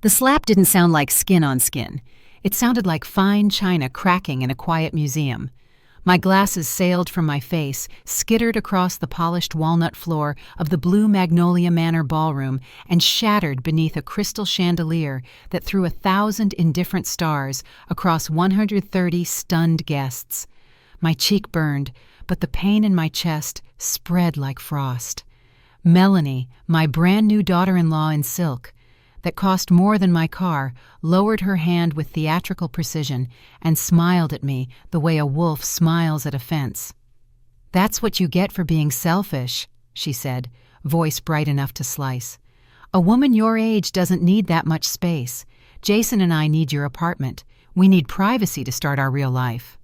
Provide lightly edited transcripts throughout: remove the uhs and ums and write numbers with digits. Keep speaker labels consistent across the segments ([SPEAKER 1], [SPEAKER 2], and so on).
[SPEAKER 1] The slap didn't sound like skin on skin. It sounded like fine china cracking in a quiet museum. My glasses sailed from my face, skittered across the polished walnut floor of the Blue Magnolia Manor ballroom, and shattered beneath a crystal chandelier that threw 1,000 indifferent stars across 130 stunned guests. My cheek burned, but the pain in my chest spread like frost. Melanie, my brand-new daughter-in-law in silk, that cost more than my car, lowered her hand with theatrical precision and smiled at me the way a wolf smiles at a fence. "That's what you get for being selfish," she said, voice bright enough to slice. "A woman your age doesn't need that much space. Jason and I need your apartment. We need privacy to start our real life."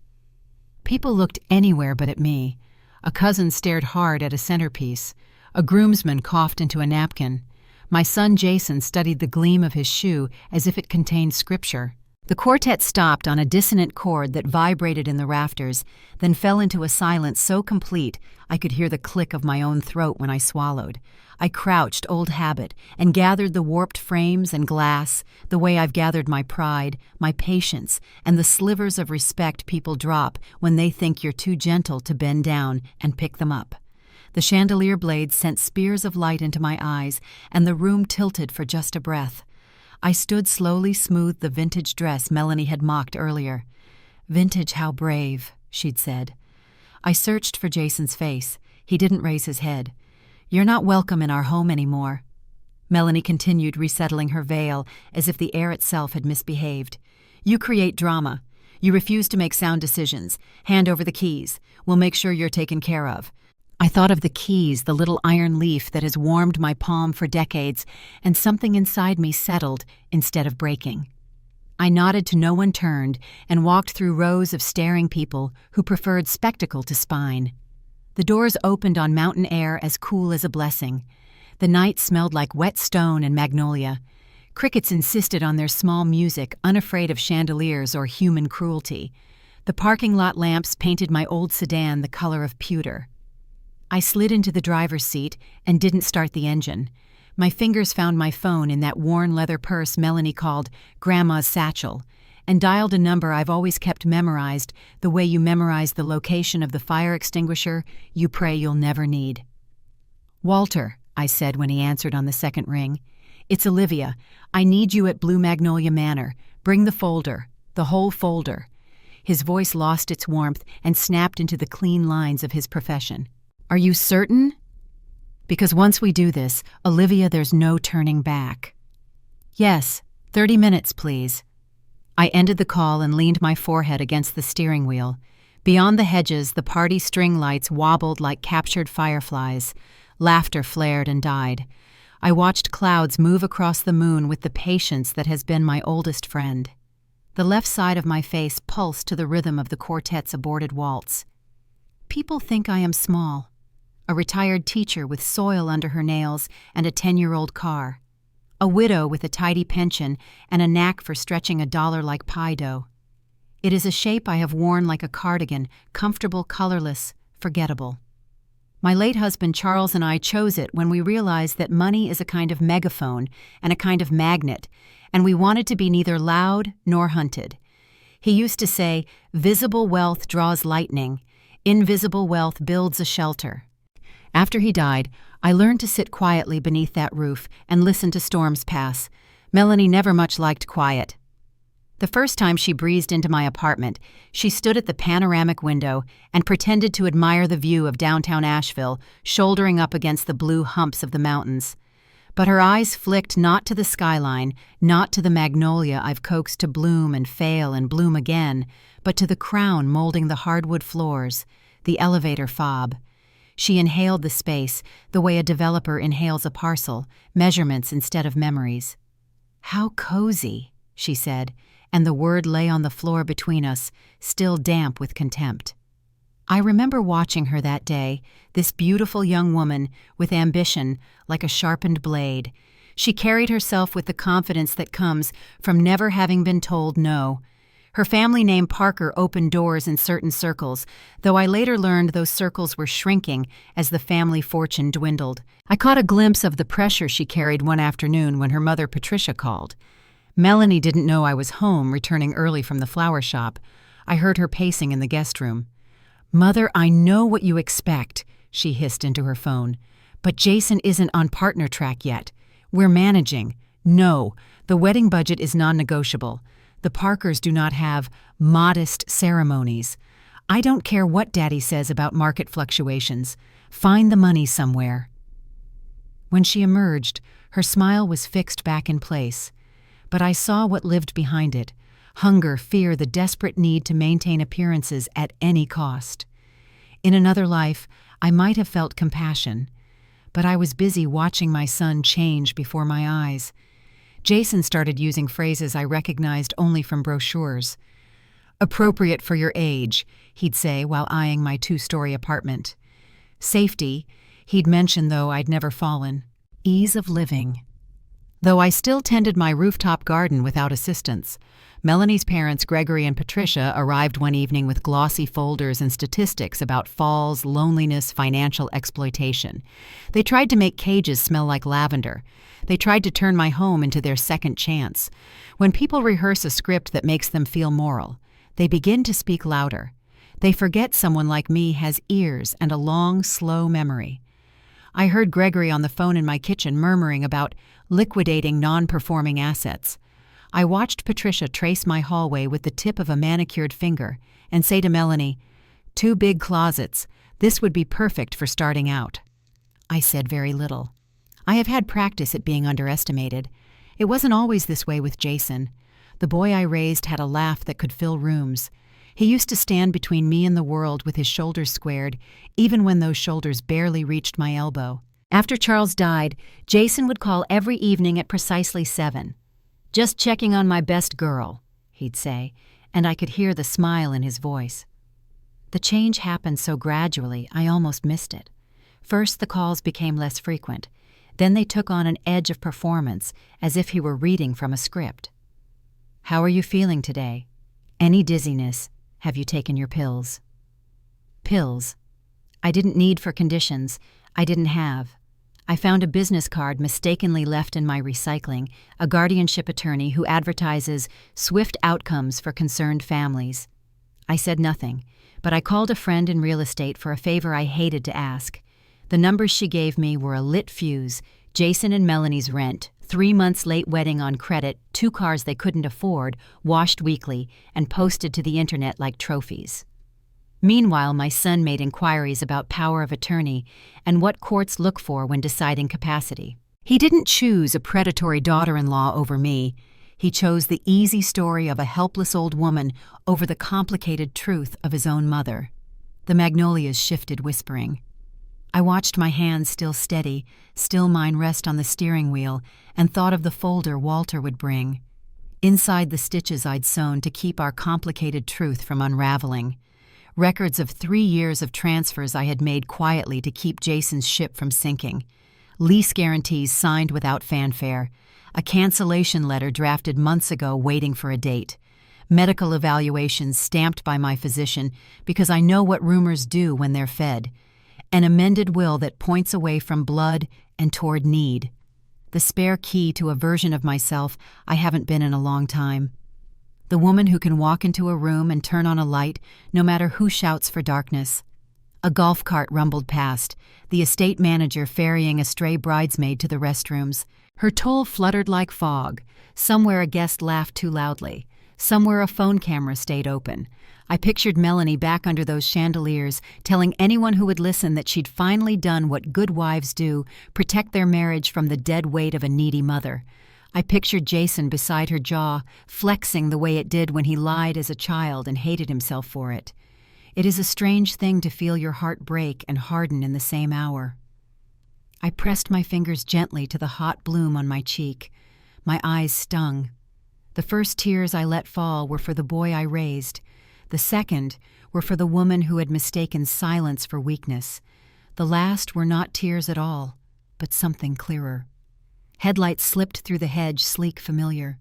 [SPEAKER 1] People looked anywhere but at me. A cousin stared hard at a centerpiece. A groomsman coughed into a napkin. My son Jason studied the gleam of his shoe as if it contained scripture. The quartet stopped on a dissonant chord that vibrated in the rafters, then fell into a silence so complete I could hear the click of my own throat when I swallowed. I crouched, old habit, and gathered the warped frames and glass, the way I've gathered my pride, my patience, and the slivers of respect people drop when they think you're too gentle to bend down and pick them up. The chandelier blades sent spears of light into my eyes, and the room tilted for just a breath. I stood slowly, smoothed the vintage dress Melanie had mocked earlier. "Vintage, how brave," she'd said. I searched for Jason's face. He didn't raise his head. "You're not welcome in our home anymore." Melanie continued, resettling her veil, as if the air itself had misbehaved. "You create drama. You refuse to make sound decisions. Hand over the keys. We'll make sure you're taken care of." I thought of the keys, the little iron leaf that has warmed my palm for decades, and something inside me settled instead of breaking. I nodded to no one turned and walked through rows of staring people who preferred spectacle to spine. The doors opened on mountain air as cool as a blessing. The night smelled like wet stone and magnolia. Crickets insisted on their small music, unafraid of chandeliers or human cruelty. The parking lot lamps painted my old sedan the color of pewter. I slid into the driver's seat and didn't start the engine. My fingers found my phone in that worn leather purse Melanie called Grandma's satchel, and dialed a number I've always kept memorized the way you memorize the location of the fire extinguisher you pray you'll never need. "Walter," I said when he answered on the second ring. "It's Olivia. I need you at Blue Magnolia Manor. Bring the folder, the whole folder." His voice lost its warmth and snapped into the clean lines of his profession. "Are you certain? Because once we do this, Olivia, there's no turning back." "Yes, 30 minutes, please." I ended the call and leaned my forehead against the steering wheel. Beyond the hedges, the party string lights wobbled like captured fireflies. Laughter flared and died. I watched clouds move across the moon with the patience that has been my oldest friend. The left side of my face pulsed to the rhythm of the quartet's aborted waltz. People think I am small. A retired teacher with soil under her nails and a 10-year-old car. A widow with a tidy pension and a knack for stretching a dollar like pie dough. It is a shape I have worn like a cardigan, comfortable, colorless, forgettable. My late husband Charles and I chose it when we realized that money is a kind of megaphone and a kind of magnet, and we wanted to be neither loud nor hunted. He used to say, "Visible wealth draws lightning. Invisible wealth builds a shelter." After he died, I learned to sit quietly beneath that roof and listen to storms pass. Melanie never much liked quiet. The first time she breezed into my apartment, she stood at the panoramic window and pretended to admire the view of downtown Asheville, shouldering up against the blue humps of the mountains. But her eyes flicked not to the skyline, not to the magnolia I've coaxed to bloom and fail and bloom again, but to the crown molding the hardwood floors, the elevator fob. She inhaled the space the way a developer inhales a parcel, measurements instead of memories. "How cozy," she said, and the word lay on the floor between us, still damp with contempt. I remember watching her that day, this beautiful young woman with ambition like a sharpened blade. She carried herself with the confidence that comes from never having been told no. Her family name Parker opened doors in certain circles, though I later learned those circles were shrinking as the family fortune dwindled. I caught a glimpse of the pressure she carried one afternoon when her mother Patricia called. Melanie didn't know I was home, returning early from the flower shop. I heard her pacing in the guest room. "Mother, I know what you expect," she hissed into her phone. "But Jason isn't on partner track yet. We're managing. No, the wedding budget is non-negotiable. The Parkers do not have modest ceremonies. I don't care what Daddy says about market fluctuations. Find the money somewhere." When she emerged, her smile was fixed back in place. But I saw what lived behind it: hunger, fear, the desperate need to maintain appearances at any cost. In another life, I might have felt compassion, but I was busy watching my son change before my eyes. Jason started using phrases I recognized only from brochures. "Appropriate for your age," he'd say while eyeing my 2-story apartment. "Safety," he'd mention, though I'd never fallen. "Ease of living." Though I still tended my rooftop garden without assistance. Melanie's parents, Gregory and Patricia, arrived one evening with glossy folders and statistics about falls, loneliness, financial exploitation. They tried to make cages smell like lavender. They tried to turn my home into their second chance. When people rehearse a script that makes them feel moral, they begin to speak louder. They forget someone like me has ears and a long, slow memory. I heard Gregory on the phone in my kitchen murmuring about liquidating non-performing assets. I watched Patricia trace my hallway with the tip of a manicured finger and say to Melanie, "2 big closets. This would be perfect for starting out." I said very little. I have had practice at being underestimated. It wasn't always this way with Jason. The boy I raised had a laugh that could fill rooms. He used to stand between me and the world with his shoulders squared, even when those shoulders barely reached my elbow. After Charles died, Jason would call every evening at precisely 7. "Just checking on my best girl," he'd say, and I could hear the smile in his voice. The change happened so gradually, I almost missed it. First, the calls became less frequent. Then they took on an edge of performance, as if he were reading from a script. "How are you feeling today? Any dizziness? Have you taken your pills?" Pills. I didn't need for conditions. I didn't have. I found a business card mistakenly left in my recycling, a guardianship attorney who advertises swift outcomes for concerned families. I said nothing, but I called a friend in real estate for a favor I hated to ask. The numbers she gave me were a lit fuse, Jason and Melanie's rent, 3 months late wedding on credit, 2 cars they couldn't afford, washed weekly, and posted to the internet like trophies. Meanwhile, my son made inquiries about power of attorney and what courts look for when deciding capacity. He didn't choose a predatory daughter-in-law over me. He chose the easy story of a helpless old woman over the complicated truth of his own mother. The magnolias shifted, whispering. I watched my hands still steady, still mine rest on the steering wheel, and thought of the folder Walter would bring. Inside the stitches I'd sewn to keep our complicated truth from unraveling. Records of 3 years of transfers I had made quietly to keep Jason's ship from sinking. Lease guarantees signed without fanfare. A cancellation letter drafted months ago waiting for a date. Medical evaluations stamped by my physician because I know what rumors do when they're fed. An amended will that points away from blood and toward need. The spare key to a version of myself I haven't been in a long time. The woman who can walk into a room and turn on a light, no matter who shouts for darkness. A golf cart rumbled past, the estate manager ferrying a stray bridesmaid to the restrooms. Her toll fluttered like fog. Somewhere a guest laughed too loudly. Somewhere a phone camera stayed open. I pictured Melanie back under those chandeliers, telling anyone who would listen that she'd finally done what good wives do, protect their marriage from the dead weight of a needy mother. I pictured Jason beside her jaw, flexing the way it did when he lied as a child and hated himself for it. It is a strange thing to feel your heart break and harden in the same hour. I pressed my fingers gently to the hot bloom on my cheek. My eyes stung. The first tears I let fall were for the boy I raised. The second were for the woman who had mistaken silence for weakness. The last were not tears at all, but something clearer. Headlights slipped through the hedge, sleek, familiar.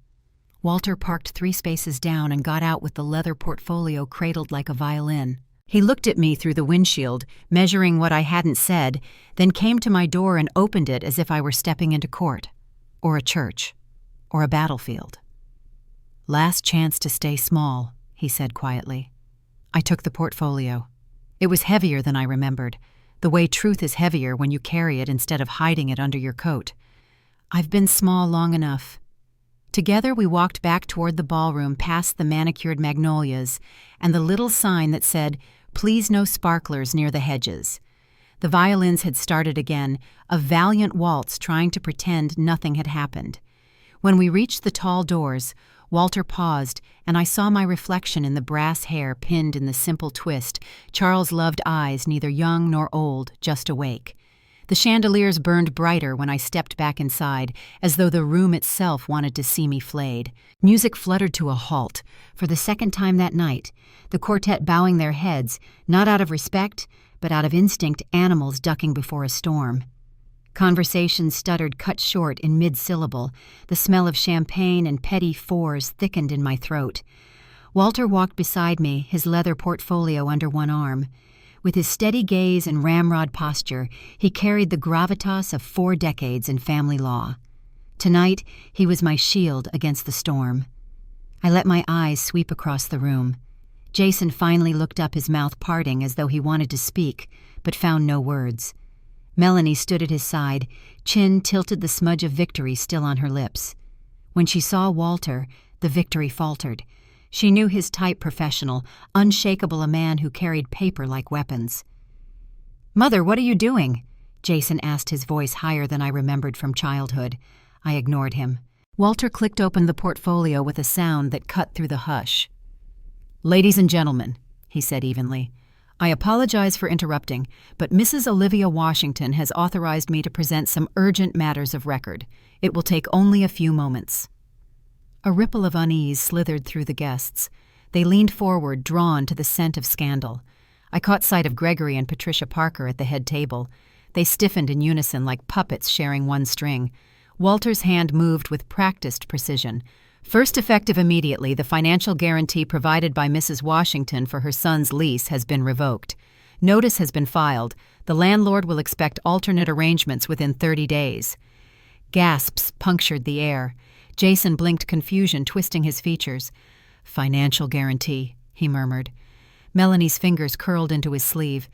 [SPEAKER 1] Walter parked 3 spaces down and got out with the leather portfolio cradled like a violin. He looked at me through the windshield, measuring what I hadn't said, then came to my door and opened it as if I were stepping into court, or a church, or a battlefield. Last chance to stay small, he said quietly. I took the portfolio. It was heavier than I remembered, the way truth is heavier when you carry it instead of hiding it under your coat. I've been small long enough. Together we walked back toward the ballroom past the manicured magnolias and the little sign that said, "Please no sparklers near the hedges." The violins had started again, a valiant waltz trying to pretend nothing had happened. When we reached the tall doors, Walter paused, and I saw my reflection in the brass hair pinned in the simple twist, Charles' loved eyes, neither young nor old, just awake. The chandeliers burned brighter when I stepped back inside, as though the room itself wanted to see me flayed. Music fluttered to a halt, for the second time that night, the quartet bowing their heads, not out of respect, but out of instinct, animals ducking before a storm. Conversation stuttered, cut short in mid-syllable. The smell of champagne and petits fours thickened in my throat. Walter walked beside me, his leather portfolio under one arm. With his steady gaze and ramrod posture, he carried the gravitas of 4 decades in family law. Tonight, he was my shield against the storm. I let my eyes sweep across the room. Jason finally looked up, his mouth parting as though he wanted to speak, but found no words. Melanie stood at his side, chin tilted, the smudge of victory still on her lips. When she saw Walter, the victory faltered. She knew his type: professional, unshakable, a man who carried paper like weapons. "Mother, what are you doing?" Jason asked, his voice higher than I remembered from childhood. I ignored him. Walter clicked open the portfolio with a sound that cut through the hush. "Ladies and gentlemen," he said evenly, "I apologize for interrupting, but Mrs. Olivia Washington has authorized me to present some urgent matters of record. It will take only a few moments." A ripple of unease slithered through the guests. They leaned forward, drawn to the scent of scandal. I caught sight of Gregory and Patricia Parker at the head table. They stiffened in unison like puppets sharing one string. Walter's hand moved with practiced precision. "First effective immediately, the financial guarantee provided by Mrs. Washington for her son's lease has been revoked. Notice has been filed. The landlord will expect alternate arrangements within 30 days. Gasps punctured the air. Jason blinked confusion, twisting his features. "Financial guarantee," he murmured. Melanie's fingers curled into his sleeve.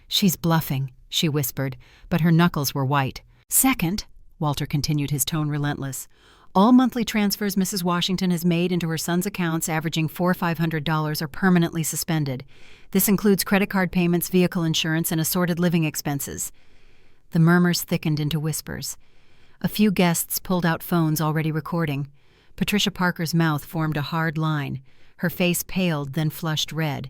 [SPEAKER 1] "She's bluffing," she whispered, but her knuckles were white. "Second," Walter continued, his tone relentless, "all monthly transfers Mrs. Washington has made into her son's accounts averaging $400-500 are permanently suspended. This includes credit card payments, vehicle insurance, and assorted living expenses." The murmurs thickened into whispers. A few guests pulled out phones already recording. Patricia Parker's mouth formed a hard line. Her face paled, then flushed red.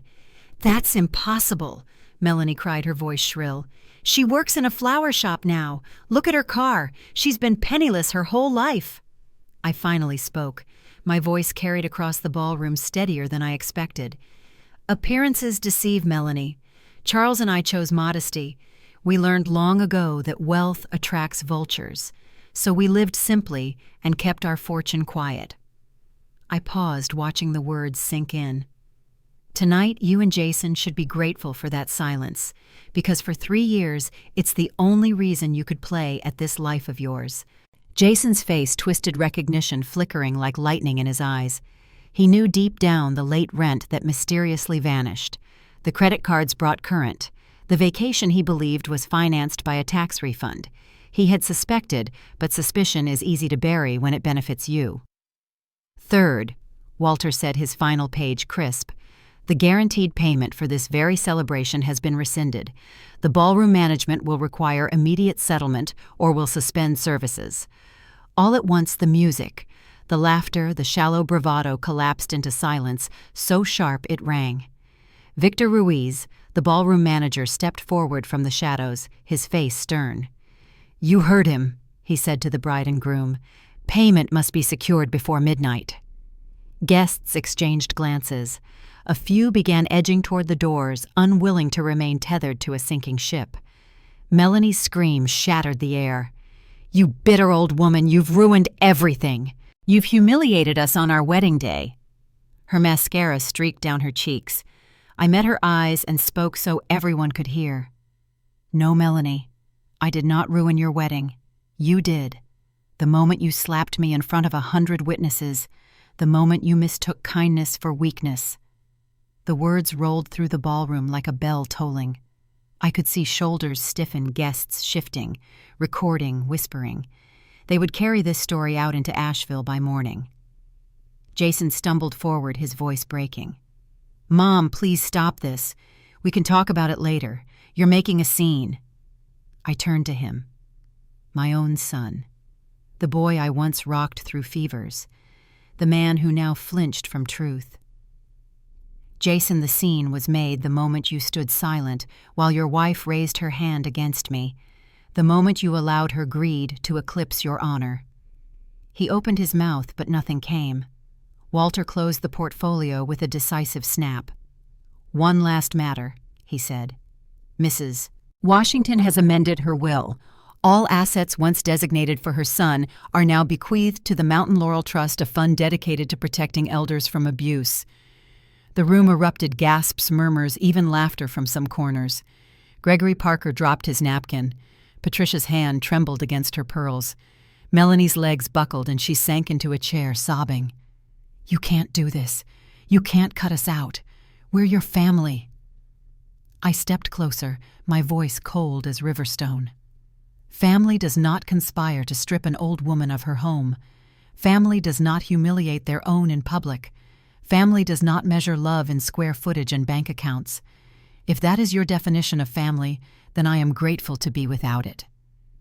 [SPEAKER 1] "That's impossible," Melanie cried, her voice shrill. "She works in a flower shop now. Look at her car. She's been penniless her whole life." I finally spoke. My voice carried across the ballroom, steadier than I expected. "Appearances deceive, Melanie. Charles and I chose modesty. We learned long ago that wealth attracts vultures. So we lived simply and kept our fortune quiet." I paused, watching the words sink in. "Tonight, you and Jason should be grateful for that silence, because for 3 years, it's the only reason you could play at this life of yours." Jason's face twisted, recognition flickering like lightning in his eyes. He knew deep down the late rent that mysteriously vanished. The credit cards brought current. The vacation he believed was financed by a tax refund. He had suspected, but suspicion is easy to bury when it benefits you. "Third," Walter said, his final page crisp, "the guaranteed payment for this very celebration has been rescinded. The ballroom management will require immediate settlement or will suspend services." All at once, the music, the laughter, the shallow bravado collapsed into silence, so sharp it rang. Victor Ruiz, the ballroom manager, stepped forward from the shadows, his face stern. "You heard him," he said to the bride and groom. "Payment must be secured before midnight." Guests exchanged glances. A few began edging toward the doors, unwilling to remain tethered to a sinking ship. Melanie's scream shattered the air. "You bitter old woman, you've ruined everything. You've humiliated us on our wedding day." Her mascara streaked down her cheeks. I met her eyes and spoke so everyone could hear. "No, Melanie, I did not ruin your wedding. You did. The moment you slapped me in front of 100 witnesses, the moment you mistook kindness for weakness." The words rolled through the ballroom like a bell tolling. I could see shoulders stiffen, guests shifting, recording, whispering. They would carry this story out into Asheville by morning. Jason stumbled forward, his voice breaking. "Mom, please stop this. We can talk about it later. You're making a scene." I turned to him. My own son. The boy I once rocked through fevers. The man who now flinched from truth. "Jason, the scene was made the moment you stood silent while your wife raised her hand against me, the moment you allowed her greed to eclipse your honor." He opened his mouth, but nothing came. Walter closed the portfolio with a decisive snap. "One last matter," he said. "Mrs. Washington has amended her will. All assets once designated for her son are now bequeathed to the Mountain Laurel Trust, a fund dedicated to protecting elders from abuse." The room erupted, gasps, murmurs, even laughter from some corners. Gregory Parker dropped his napkin. Patricia's hand trembled against her pearls. Melanie's legs buckled and she sank into a chair, sobbing. "You can't do this. You can't cut us out. We're your family." I stepped closer, my voice cold as riverstone. Family does not conspire to strip an old woman of her home. Family does not humiliate their own in public. Family does not measure love in square footage and bank accounts. If that is your definition of family, then I am grateful to be without it.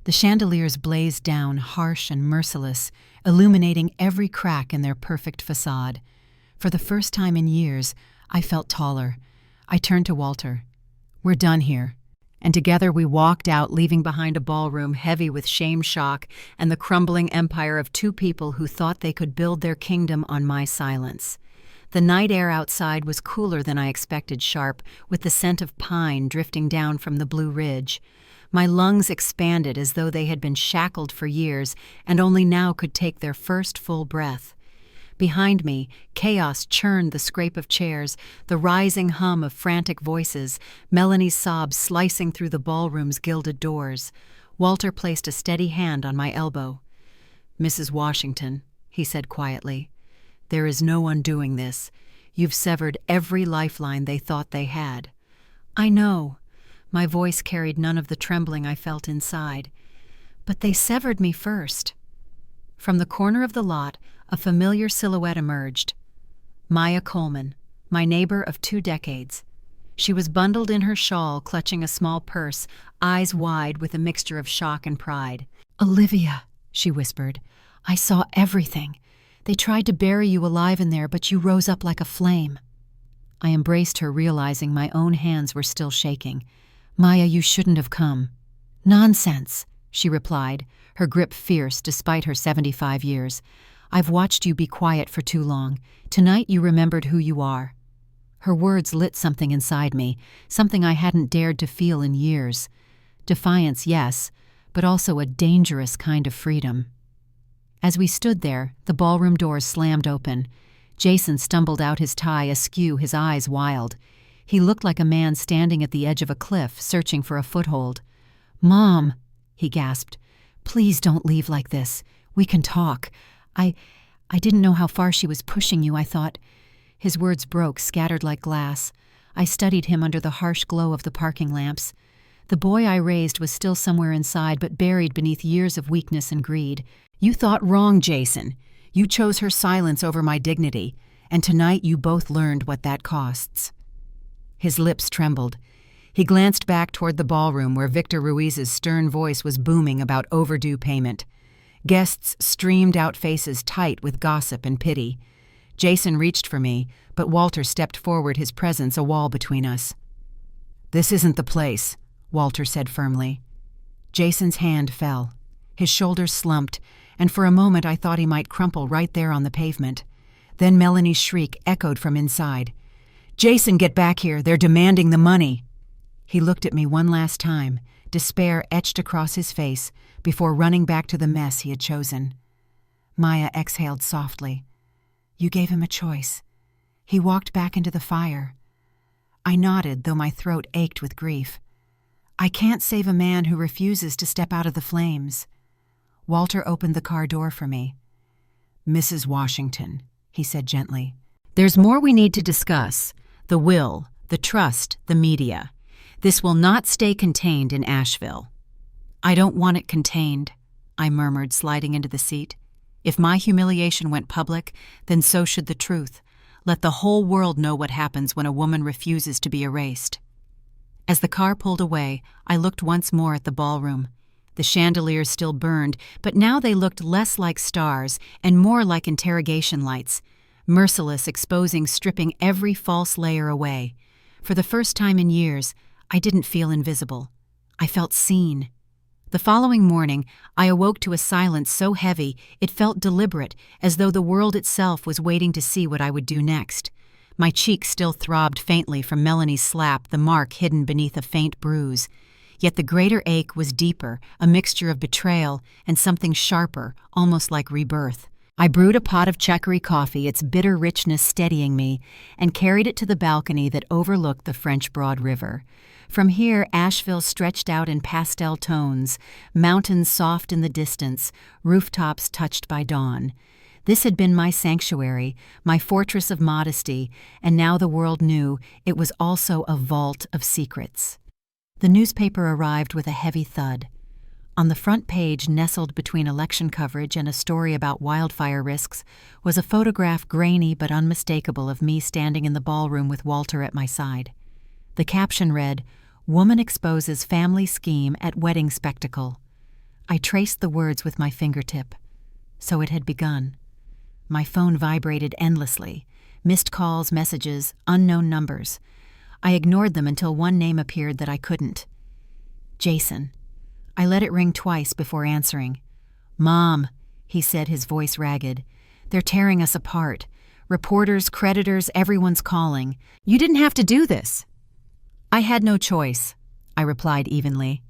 [SPEAKER 1] The chandeliers blazed down, harsh and merciless, illuminating every crack in their perfect facade. For the first time in years, I felt taller. I turned to Walter. "We're done here." And together we walked out, leaving behind a ballroom heavy with shame, shock, and the crumbling empire of two people who thought they could build their kingdom on my silence. The night air outside was cooler than I expected, sharp, with the scent of pine drifting down from the Blue Ridge. My lungs expanded as though they had been shackled for years and only now could take their first full breath. Behind me, chaos churned the scrape of chairs, the rising hum of frantic voices, Melanie's sobs slicing through the ballroom's gilded doors. Walter placed a steady hand on my elbow. "Mrs. Washington," he said quietly, "there is no undoing this. You've severed every lifeline they thought they had." "I know." My voice carried none of the trembling I felt inside. "But they severed me first." From the corner of the lot, a familiar silhouette emerged. Maya Coleman, my neighbor of 2 decades. She was bundled in her shawl, clutching a small purse, eyes wide with a mixture of shock and pride. "Olivia," she whispered, "I saw everything. They tried to bury you alive in there, but you rose up like a flame." I embraced her, realizing my own hands were still shaking. "Maya, you shouldn't have come." "Nonsense," she replied, her grip fierce despite her 75 years. "I've watched you be quiet for too long. Tonight you remembered who you are." Her words lit something inside me, something I hadn't dared to feel in years. Defiance, yes, but also a dangerous kind of freedom. As we stood there, the ballroom doors slammed open. Jason stumbled out, his tie askew, his eyes wild. He looked like a man standing at the edge of a cliff, searching for a foothold. "Mom," he gasped, "please don't leave like this. We can talk. I didn't know how far she was pushing you, I thought." His words broke, scattered like glass. I studied him under the harsh glow of the parking lamps. The boy I raised was still somewhere inside, but buried beneath years of weakness and greed. "You thought wrong, Jason. You chose her silence over my dignity, and tonight you both learned what that costs." His lips trembled. He glanced back toward the ballroom where Victor Ruiz's stern voice was booming about overdue payment. Guests streamed out, faces tight with gossip and pity. Jason reached for me, but Walter stepped forward, his presence a wall between us. "This isn't the place," Walter said firmly. Jason's hand fell. His shoulders slumped, and for a moment I thought he might crumple right there on the pavement. Then Melanie's shriek echoed from inside. "Jason, get back here! They're demanding the money!" He looked at me one last time, despair etched across his face, before running back to the mess he had chosen. Maya exhaled softly. "You gave him a choice. He walked back into the fire." I nodded, though my throat ached with grief. "I can't save a man who refuses to step out of the flames." Walter opened the car door for me. "Mrs. Washington," he said gently. "There's more we need to discuss. The will, the trust, the media. This will not stay contained in Asheville." "I don't want it contained," I murmured, sliding into the seat. "If my humiliation went public, then so should the truth. Let the whole world know what happens when a woman refuses to be erased." As the car pulled away, I looked once more at the ballroom. The chandeliers still burned, but now they looked less like stars and more like interrogation lights, merciless, exposing, stripping every false layer away. For the first time in years, I didn't feel invisible. I felt seen. The following morning, I awoke to a silence so heavy it felt deliberate, as though the world itself was waiting to see what I would do next. My cheek still throbbed faintly from Melanie's slap, the mark hidden beneath a faint bruise. Yet the greater ache was deeper, a mixture of betrayal and something sharper, almost like rebirth. I brewed a pot of chicory coffee, its bitter richness steadying me, and carried it to the balcony that overlooked the French Broad River. From here, Asheville stretched out in pastel tones, mountains soft in the distance, rooftops touched by dawn. This had been my sanctuary, my fortress of modesty, and now the world knew it was also a vault of secrets. The newspaper arrived with a heavy thud. On the front page, nestled between election coverage and a story about wildfire risks, was a photograph, grainy but unmistakable, of me standing in the ballroom with Walter at my side. The caption read, "Woman exposes family scheme at wedding spectacle." I traced the words with my fingertip. So it had begun. My phone vibrated endlessly. Missed calls, messages, unknown numbers. I ignored them until one name appeared that I couldn't. Jason. I let it ring twice before answering. "Mom," he said, his voice ragged. "They're tearing us apart. Reporters, creditors, everyone's calling. You didn't have to do this." "I had no choice," I replied evenly.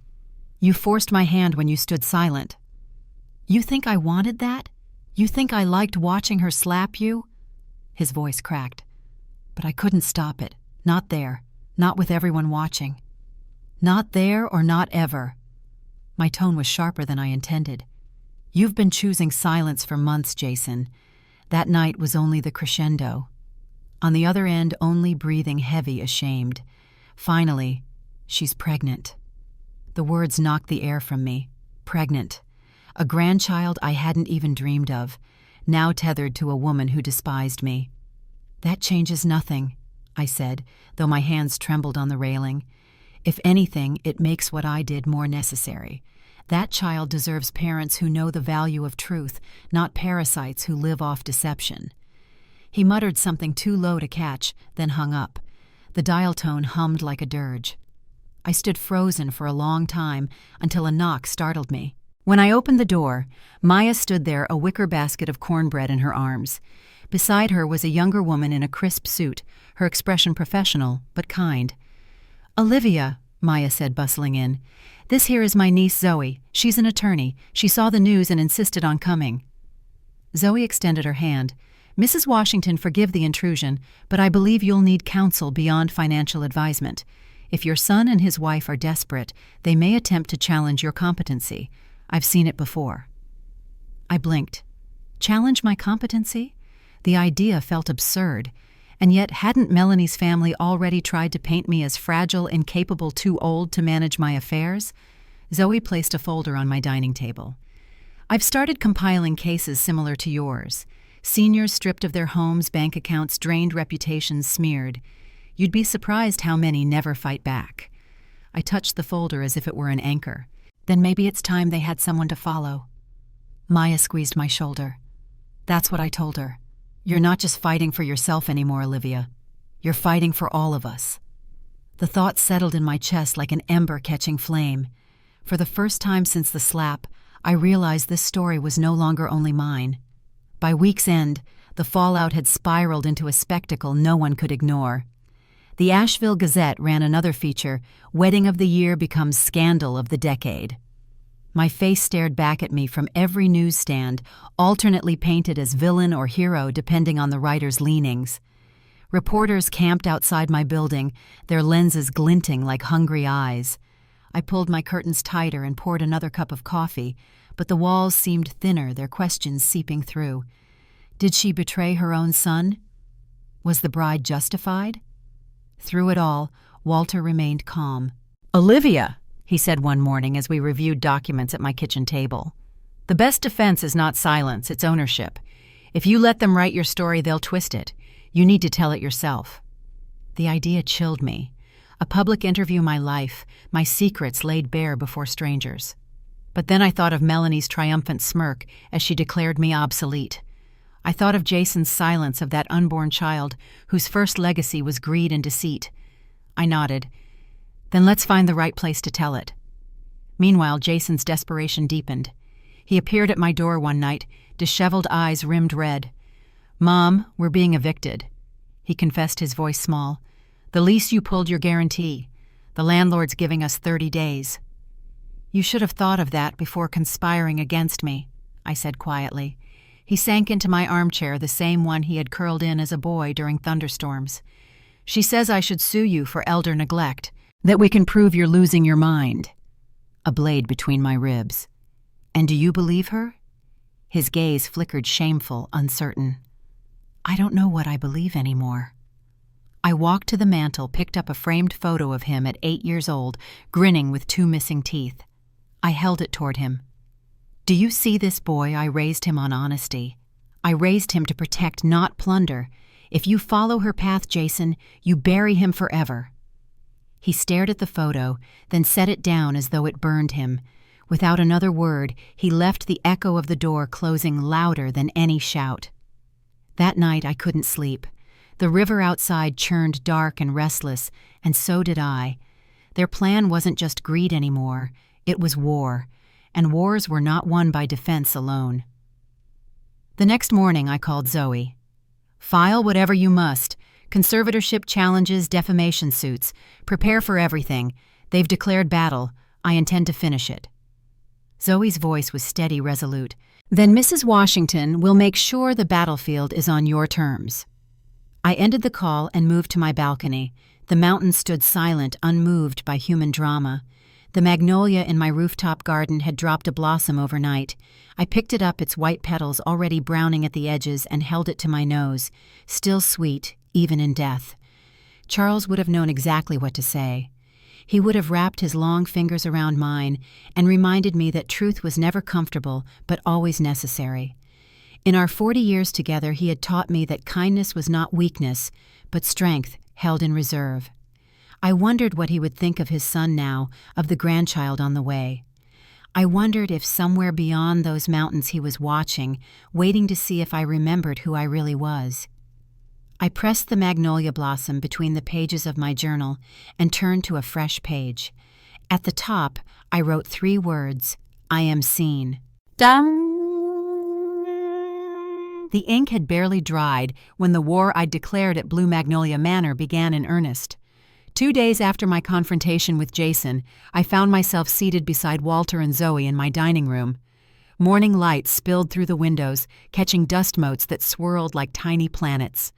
[SPEAKER 1] "You forced my hand when you stood silent." "You think I wanted that? You think I liked watching her slap you?" His voice cracked. "But I couldn't stop it. Not there. Not with everyone watching. Not there or not ever." My tone was sharper than I intended. "You've been choosing silence for months, Jason. That night was only the crescendo." On the other end, only breathing heavy, ashamed. Finally, "She's pregnant." The words knocked the air from me. Pregnant. A grandchild I hadn't even dreamed of, now tethered to a woman who despised me. "That changes nothing," I said, though my hands trembled on the railing. "If anything, it makes what I did more necessary. That child deserves parents who know the value of truth, not parasites who live off deception." He muttered something too low to catch, then hung up. The dial tone hummed like a dirge. I stood frozen for a long time until a knock startled me. When I opened the door, Maya stood there, a wicker basket of cornbread in her arms. Beside her was a younger woman in a crisp suit, her expression professional but kind. "Olivia," Maya said, bustling in. "This here is my niece Zoe. She's an attorney. She saw the news and insisted on coming." Zoe extended her hand. "Mrs. Washington, forgive the intrusion, but I believe you'll need counsel beyond financial advisement. If your son and his wife are desperate, they may attempt to challenge your competency. I've seen it before." I blinked. Challenge my competency? The idea felt absurd. And yet, hadn't Melanie's family already tried to paint me as fragile, incapable, too old to manage my affairs? Zoe placed a folder on my dining table. "I've started compiling cases similar to yours. Seniors stripped of their homes, bank accounts, drained, reputations smeared. You'd be surprised how many never fight back." I touched the folder as if it were an anchor. "Then maybe it's time they had someone to follow." Maya squeezed my shoulder. "That's what I told her. You're not just fighting for yourself anymore, Olivia. You're fighting for all of us." The thought settled in my chest like an ember catching flame. For the first time since the slap, I realized this story was no longer only mine. By week's end, the fallout had spiraled into a spectacle no one could ignore. The Asheville Gazette ran another feature, "Wedding of the Year becomes Scandal of the Decade." My face stared back at me from every newsstand, alternately painted as villain or hero depending on the writer's leanings. Reporters camped outside my building, their lenses glinting like hungry eyes. I pulled my curtains tighter and poured another cup of coffee, but the walls seemed thinner, their questions seeping through. Did she betray her own son? Was the bride justified? Through it all, Walter remained calm. "Olivia," he said one morning as we reviewed documents at my kitchen table, "the best defense is not silence, it's ownership. If you let them write your story, they'll twist it. You need to tell it yourself." The idea chilled me. A public interview my life, my secrets laid bare before strangers. But then I thought of Melanie's triumphant smirk as she declared me obsolete. I thought of Jason's silence of that unborn child whose first legacy was greed and deceit. I nodded. Then let's find the right place to tell it. Meanwhile, Jason's desperation deepened. He appeared at my door one night, disheveled eyes rimmed red. "Mom, we're being evicted." He confessed, his voice small. "The lease you pulled your guarantee. The landlord's giving us 30 days. "You should have thought of that before conspiring against me," I said quietly. He sank into my armchair, the same one he had curled in as a boy during thunderstorms. "She says I should sue you for elder neglect, that we can prove you're losing your mind." A blade between my ribs. "And do you believe her?" His gaze flickered, shameful, uncertain. "I don't know what I believe anymore." I walked to the mantel, picked up a framed photo of him at 8 years old, grinning with 2 missing teeth. I held it toward him. "Do you see this boy? I raised him on honesty. I raised him to protect, not plunder. If you follow her path, Jason, you bury him forever." He stared at the photo, then set it down as though it burned him. Without another word, he left the echo of the door closing louder than any shout. That night I couldn't sleep. The river outside churned dark and restless, and so did I. Their plan wasn't just greed anymore, it was war. And wars were not won by defense alone. The next morning I called Zoe. "File whatever you must. Conservatorship challenges, defamation suits. Prepare for everything. They've declared battle. I intend to finish it." Zoe's voice was steady, resolute. "Then Mrs. Washington will make sure the battlefield is on your terms." I ended the call and moved to my balcony. The mountains stood silent, unmoved by human drama. The magnolia in my rooftop garden had dropped a blossom overnight. I picked it up, its white petals already browning at the edges, and held it to my nose, still sweet, even in death. Charles would have known exactly what to say. He would have wrapped his long fingers around mine and reminded me that truth was never comfortable, but always necessary. In our 40 years together, he had taught me that kindness was not weakness, but strength held in reserve. I wondered what he would think of his son now, of the grandchild on the way. I wondered if somewhere beyond those mountains he was watching, waiting to see if I remembered who I really was. I pressed the magnolia blossom between the pages of my journal and turned to a fresh page. At the top, I wrote 3 words: "I am seen." Dum! The ink had barely dried when the war I'd declared at Blue Magnolia Manor began in earnest. 2 days after my confrontation with Jason, I found myself seated beside Walter and Zoe in my dining room. Morning light spilled through the windows, catching dust motes that swirled like tiny planets.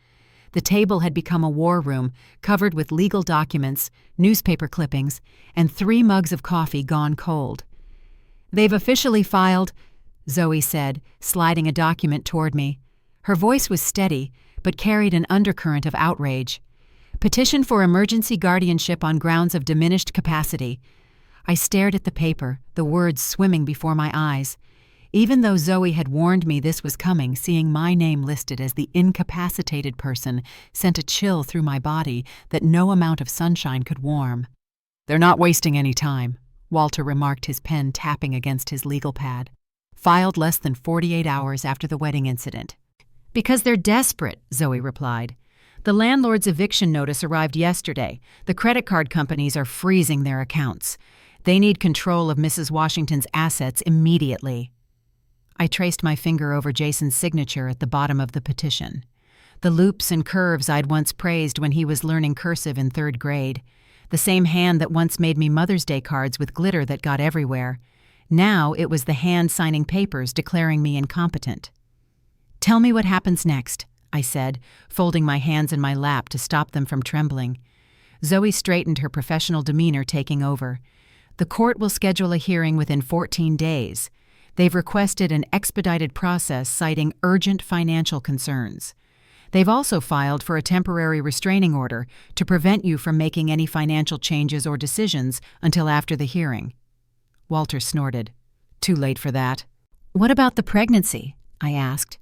[SPEAKER 1] The table had become a war room, covered with legal documents, newspaper clippings, and 3 mugs of coffee gone cold. "They've officially filed," Zoe said, sliding a document toward me. Her voice was steady, but carried an undercurrent of outrage. "Petition for emergency guardianship on grounds of diminished capacity." I stared at the paper, the words swimming before my eyes. Even though Zoe had warned me this was coming, seeing my name listed as the incapacitated person sent a chill through my body that no amount of sunshine could warm. "They're not wasting any time," Walter remarked, his pen tapping against his legal pad. "Filed less than 48 hours after the wedding incident." "Because they're desperate," Zoe replied. "The landlord's eviction notice arrived yesterday. The credit card companies are freezing their accounts. They need control of Mrs. Washington's assets immediately." I traced my finger over Jason's signature at the bottom of the petition. The loops and curves I'd once praised when he was learning cursive in 3rd grade. The same hand that once made me Mother's Day cards with glitter that got everywhere. Now it was the hand signing papers declaring me incompetent. "Tell me what happens next," I said, folding my hands in my lap to stop them from trembling. Zoe straightened, her professional demeanor taking over. "The court will schedule a hearing within 14 days. They've requested an expedited process citing urgent financial concerns. They've also filed for a temporary restraining order to prevent you from making any financial changes or decisions until after the hearing. Walter snorted. Too late for that. What about the pregnancy? I asked.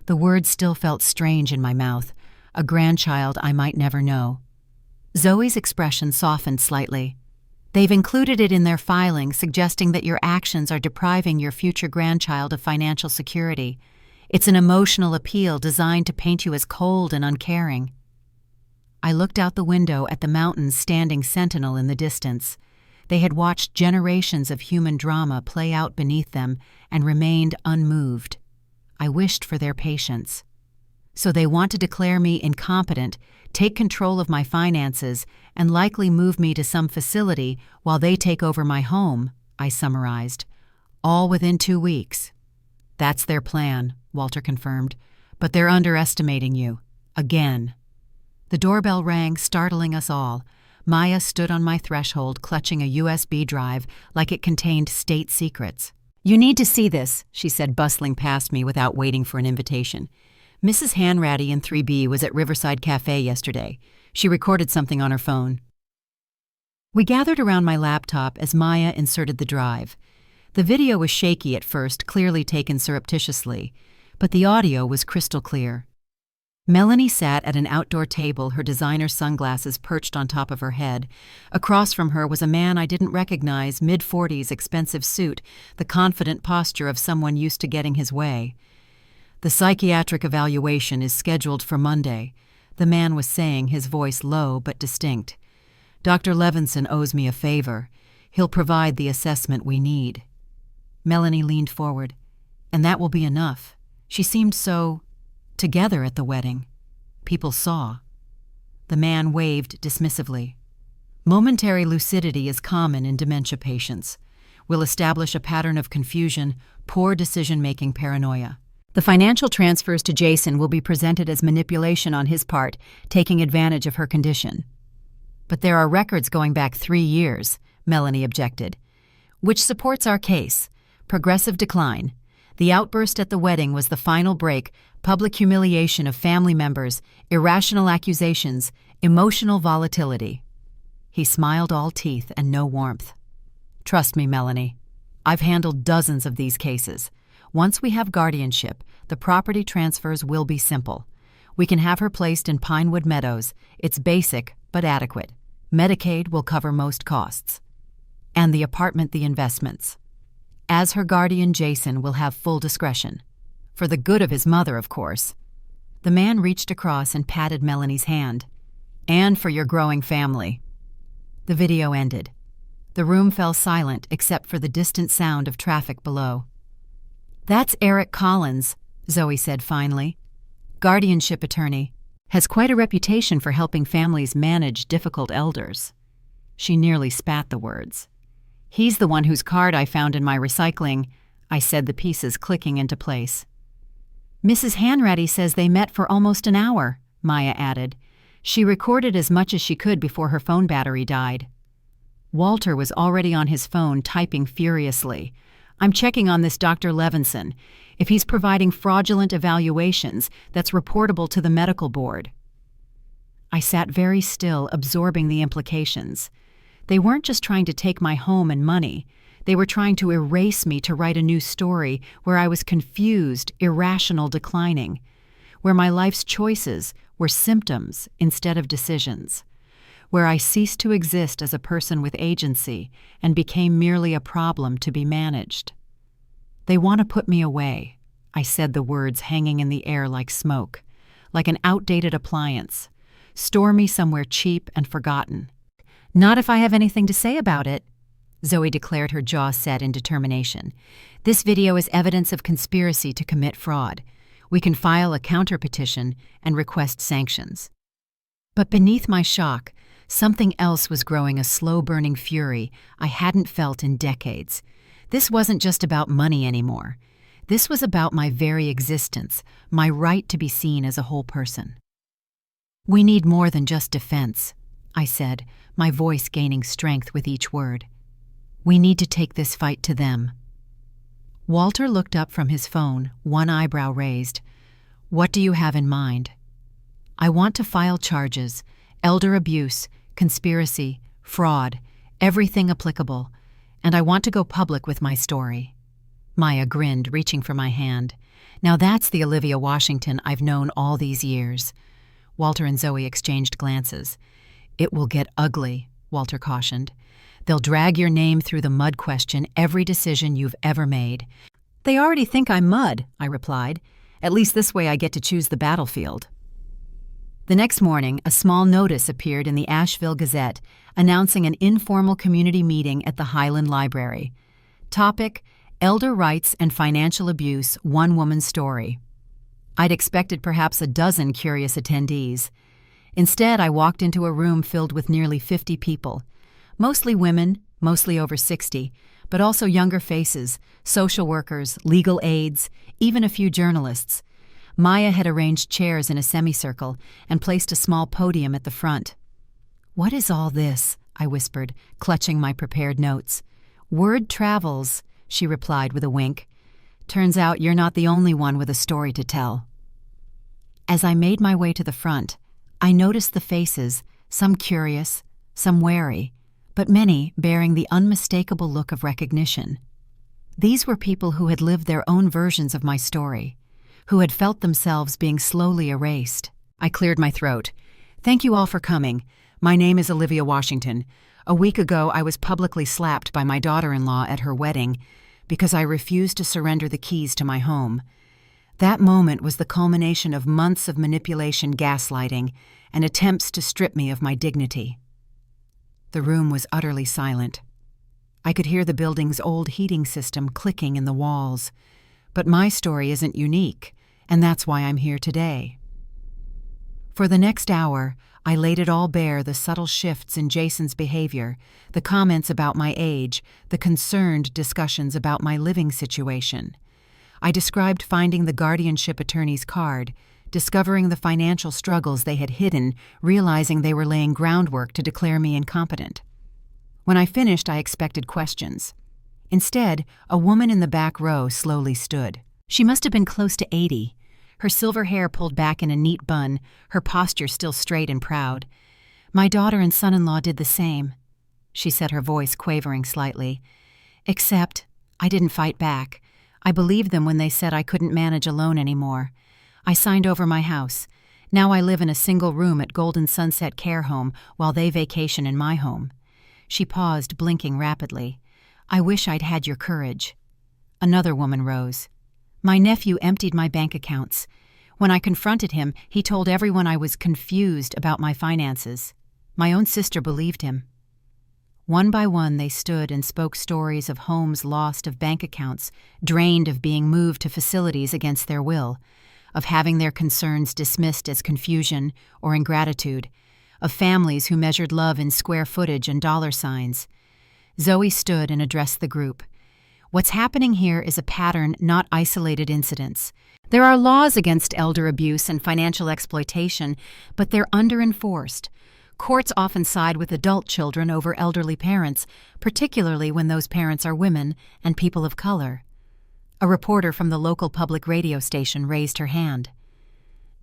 [SPEAKER 1] The words still felt strange in my mouth. A grandchild I might never know. Zoe's expression softened slightly. They've included it in their filing, suggesting that your actions are depriving your future grandchild of financial security. It's an emotional appeal designed to paint you as cold and uncaring. I looked out the window at the mountains standing sentinel in the distance. They had watched generations of human drama play out beneath them and remained unmoved. I wished for their patience. So they want to declare me incompetent, take control of my finances, and likely move me to some facility while they take over my home, I summarized. All within 2 weeks. That's their plan, Walter confirmed, but they're underestimating you. Again. The doorbell rang, startling us all. Maya stood on my threshold, clutching a USB drive like it contained state secrets. You need to see this, she said, bustling past me without waiting for an invitation. Mrs. Hanratty in 3B was at Riverside Cafe yesterday. She recorded something on her phone. We gathered around my laptop as Maya inserted the drive. The video was shaky at first, clearly taken surreptitiously, but the audio was crystal clear. Melanie sat at an outdoor table, her designer sunglasses perched on top of her head. Across from her was a man I didn't recognize, mid-40s, expensive suit, the confident posture of someone used to getting his way. The psychiatric evaluation is scheduled for Monday, the man was saying, his voice low but distinct. Dr. Levinson owes me a favor. He'll provide the assessment we need. Melanie leaned forward. And that will be enough. She seemed so together at the wedding. People saw. The man waved dismissively. Momentary lucidity is common in dementia patients. We'll establish a pattern of confusion, poor decision-making paranoia. The financial transfers to Jason will be presented as manipulation on his part, taking advantage of her condition. But there are records going back 3 years, Melanie objected, which supports our case. Progressive decline. The outburst at the wedding was the final break, public humiliation of family members, irrational accusations, emotional volatility. He smiled all teeth and no warmth. Trust me, Melanie. I've handled dozens of these cases. Once we have guardianship, the property transfers will be simple. We can have her placed in Pinewood Meadows. It's basic, but adequate. Medicaid will cover most costs. And the apartment the investments. As her guardian, Jason will have full discretion. For the good of his mother, of course. The man reached across and patted Melanie's hand. And for your growing family. The video ended. The room fell silent except for the distant sound of traffic below. That's Eric Collins, Zoe said finally. Guardianship attorney. Has quite a reputation for helping families manage difficult elders. She nearly spat the words. He's the one whose card I found in my recycling, I said, the pieces clicking into place. Mrs. Hanratty says they met for almost an hour, Maya added. She recorded as much as she could before her phone battery died. Walter was already on his phone, typing furiously. I'm checking on this Dr. Levinson. If he's providing fraudulent evaluations, that's reportable to the medical board. I sat very still, absorbing the implications. They weren't just trying to take my home and money. They were trying to erase me to write a new story where I was confused, irrational, declining, where my life's choices were symptoms instead of decisions, where I ceased to exist as a person with agency and became merely a problem to be managed. They want to put me away, I said, the words hanging in the air like smoke, like an outdated appliance. Store me somewhere cheap and forgotten. Not if I have anything to say about it, Zoe declared, her jaw set in determination. This video is evidence of conspiracy to commit fraud. We can file a counter-petition and request sanctions. But beneath my shock, something else was growing, a slow-burning fury I hadn't felt in decades. This wasn't just about money anymore. This was about my very existence, my right to be seen as a whole person. We need more than just defense, I said, my voice gaining strength with each word. We need to take this fight to them. Walter looked up from his phone, one eyebrow raised. "What do you have in mind?" "I want to file charges, elder abuse, conspiracy, fraud, everything applicable, and I want to go public with my story." Maya grinned, reaching for my hand. "Now that's the Olivia Washington I've known all these years." Walter and Zoe exchanged glances. "It will get ugly," Walter cautioned. "They'll drag your name through the mud, question every decision you've ever made." "They already think I'm mud," I replied. "At least this way I get to choose the battlefield." The next morning, a small notice appeared in the Asheville Gazette announcing an informal community meeting at the Highland Library. Topic: Elder Rights and Financial Abuse, One Woman's Story. I'd expected perhaps a dozen curious attendees. Instead, I walked into a room filled with nearly 50 people. Mostly women, mostly over 60, but also younger faces, social workers, legal aides, even a few journalists. Maya had arranged chairs in a semicircle and placed a small podium at the front. "What is all this?" I whispered, clutching my prepared notes. "Word travels," she replied with a wink. "Turns out you're not the only one with a story to tell." As I made my way to the front, I noticed the faces, some curious, some wary, but many bearing the unmistakable look of recognition. These were people who had lived their own versions of my story, who had felt themselves being slowly erased. I cleared my throat. "Thank you all for coming. My name is Olivia Washington. A week ago, I was publicly slapped by my daughter-in-law at her wedding because I refused to surrender the keys to my home. That moment was the culmination of months of manipulation, gaslighting, and attempts to strip me of my dignity." The room was utterly silent. I could hear the building's old heating system clicking in the walls. But my story isn't unique, and that's why I'm here today. For the next hour, I laid it all bare, the subtle shifts in Jason's behavior, the comments about my age, the concerned discussions about my living situation. I described finding the guardianship attorney's card, discovering the financial struggles they had hidden, realizing they were laying groundwork to declare me incompetent. When I finished, I expected questions. Instead, a woman in the back row slowly stood. She must have been close to 80. Her silver hair pulled back in a neat bun, her posture still straight and proud. "My daughter and son-in-law did the same," she said, her voice quavering slightly. "Except, I didn't fight back. I believed them when they said I couldn't manage alone anymore. I signed over my house. Now I live in a single room at Golden Sunset Care Home while they vacation in my home." She paused, blinking rapidly. "I wish I'd had your courage." Another woman rose. "My nephew emptied my bank accounts. When I confronted him, he told everyone I was confused about my finances. My own sister believed him." One by one, they stood and spoke stories of homes lost, of bank accounts, drained, of being moved to facilities against their will, of having their concerns dismissed as confusion or ingratitude, of families who measured love in square footage and dollar signs. Zoe stood and addressed the group. "What's happening here is a pattern, not isolated incidents. There are laws against elder abuse and financial exploitation, but they're under-enforced. Courts often side with adult children over elderly parents, particularly when those parents are women and people of color." A reporter from the local public radio station raised her hand.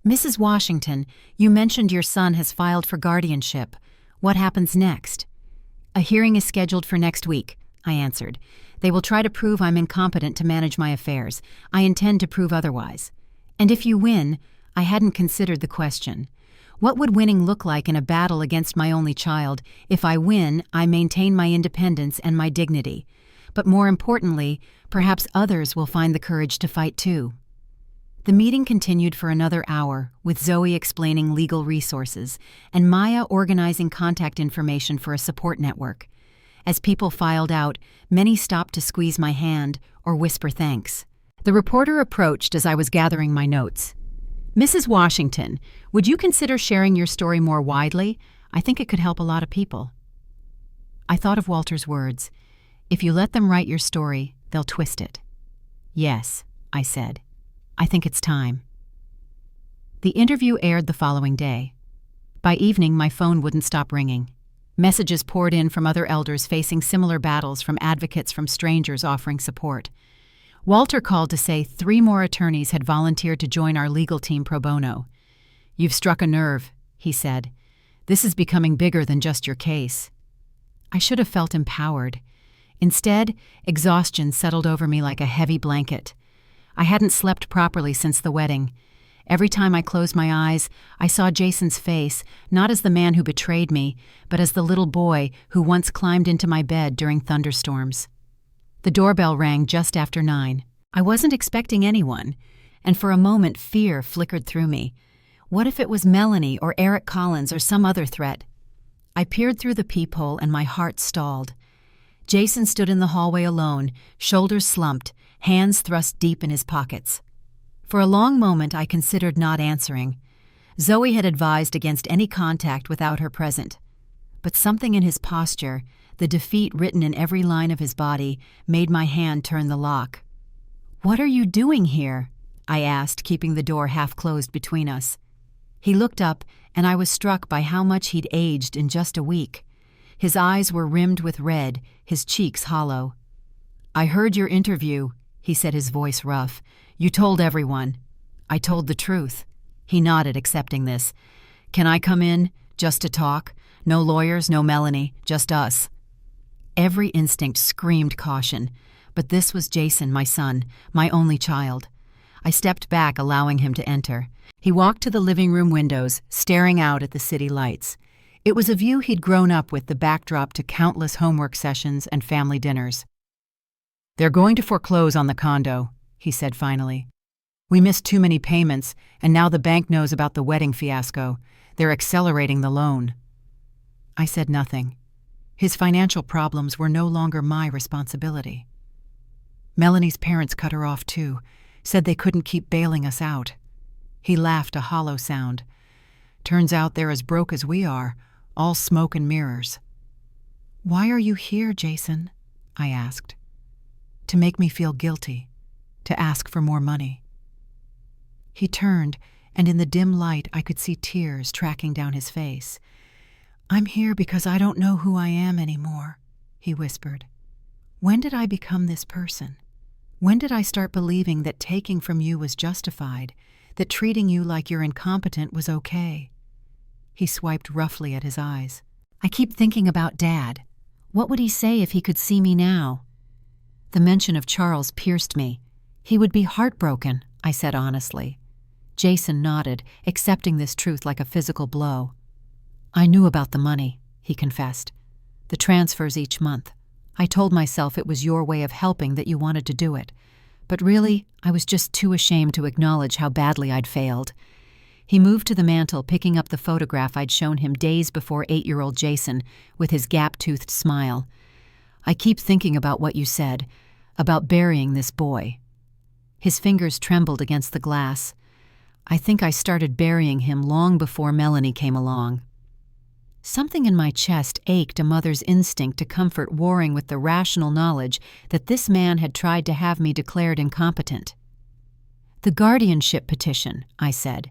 [SPEAKER 1] "Mrs. Washington, you mentioned your son has filed for guardianship. What happens next?" "A hearing is scheduled for next week," I answered. "They will try to prove I'm incompetent to manage my affairs. I intend to prove otherwise. And if you win," I hadn't considered the question. "What would winning look like in a battle against my only child? If I win, I maintain my independence and my dignity. But more importantly, perhaps others will find the courage to fight too." The meeting continued for another hour, with Zoe explaining legal resources and Maya organizing contact information for a support network. As people filed out, many stopped to squeeze my hand or whisper thanks. The reporter approached as I was gathering my notes. "Mrs. Washington, would you consider sharing your story more widely? I think it could help a lot of people." I thought of Walter's words. "If you let them write your story, they'll twist it." "Yes," I said. "I think it's time." The interview aired the following day. By evening, my phone wouldn't stop ringing. Messages poured in from other elders facing similar battles, from advocates, from strangers offering support. Walter called to say 3 more attorneys had volunteered to join our legal team pro bono. "You've struck a nerve," he said. "This is becoming bigger than just your case." I should have felt empowered. Instead, exhaustion settled over me like a heavy blanket. I hadn't slept properly since the wedding. Every time I closed my eyes, I saw Jason's face, not as the man who betrayed me, but as the little boy who once climbed into my bed during thunderstorms. The doorbell rang just after 9. I wasn't expecting anyone, and for a moment fear flickered through me. What if it was Melanie or Eric Collins or some other threat? I peered through the peephole and my heart stalled. Jason stood in the hallway alone, shoulders slumped, hands thrust deep in his pockets. For a long moment I considered not answering. Zoe had advised against any contact without her present. But something in his posture, the defeat written in every line of his body, made my hand turn the lock. "What are you doing here?" I asked, keeping the door half closed between us. He looked up, and I was struck by how much he'd aged in just a week. His eyes were rimmed with red, his cheeks hollow. "I heard your interview," he said, his voice rough. "You told everyone." I told the truth. He nodded, accepting this. "Can I come in, just to talk? No lawyers, no Melanie, just us." Every instinct screamed caution, but this was Jason, my son, my only child. I stepped back, allowing him to enter. He walked to the living room windows, staring out at the city lights. It was a view he'd grown up with, the backdrop to countless homework sessions and family dinners. "They're going to foreclose on the condo," he said finally. "We missed too many payments, and now the bank knows about the wedding fiasco. They're accelerating the loan." I said nothing. His financial problems were no longer my responsibility. Melanie's parents cut her off too, said they couldn't keep bailing us out. He laughed, a hollow sound. "Turns out they're as broke as we are, all smoke and mirrors." "Why are you here, Jason?" I asked. "To make me feel guilty, to ask for more money." He turned, and in the dim light I could see tears tracking down his face. "I'm here because I don't know who I am anymore," he whispered. "When did I become this person? When did I start believing that taking from you was justified, that treating you like you're incompetent was okay?" He swiped roughly at his eyes. "I keep thinking about Dad. What would he say if he could see me now?" The mention of Charles pierced me. "He would be heartbroken," I said honestly. Jason nodded, accepting this truth like a physical blow. "I knew about the money," he confessed. "The transfers each month. I told myself it was your way of helping, that you wanted to do it. But really, I was just too ashamed to acknowledge how badly I'd failed." He moved to the mantel, picking up the photograph I'd shown him days before 8-year-old Jason, with his gap-toothed smile. "I keep thinking about what you said, about burying this boy." His fingers trembled against the glass. "I think I started burying him long before Melanie came along." Something in my chest ached, a mother's instinct to comfort warring with the rational knowledge that this man had tried to have me declared incompetent. "The guardianship petition," I said.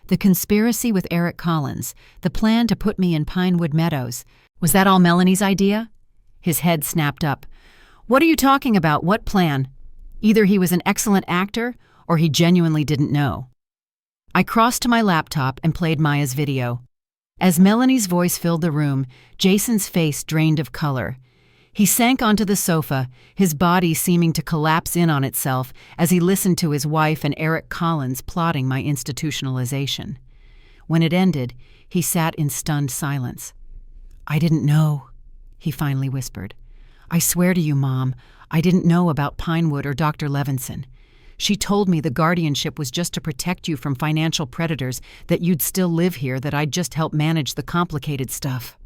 [SPEAKER 1] "The conspiracy with Eric Collins, the plan to put me in Pinewood Meadows. Was that all Melanie's idea?" His head snapped up. "What are you talking about? What plan? Either he was an excellent actor, or he genuinely didn't know." I crossed to my laptop and played Maya's video. As Melanie's voice filled the room, Jason's face drained of color. He sank onto the sofa, his body seeming to collapse in on itself as he listened to his wife and Eric Collins plotting my institutionalization. When it ended, he sat in stunned silence. "I didn't know," he finally whispered. "I swear to you, Mom, I didn't know about Pinewood or Dr. Levinson. She told me the guardianship was just to protect you from financial predators, that you'd still live here, that I'd just help manage the complicated stuff."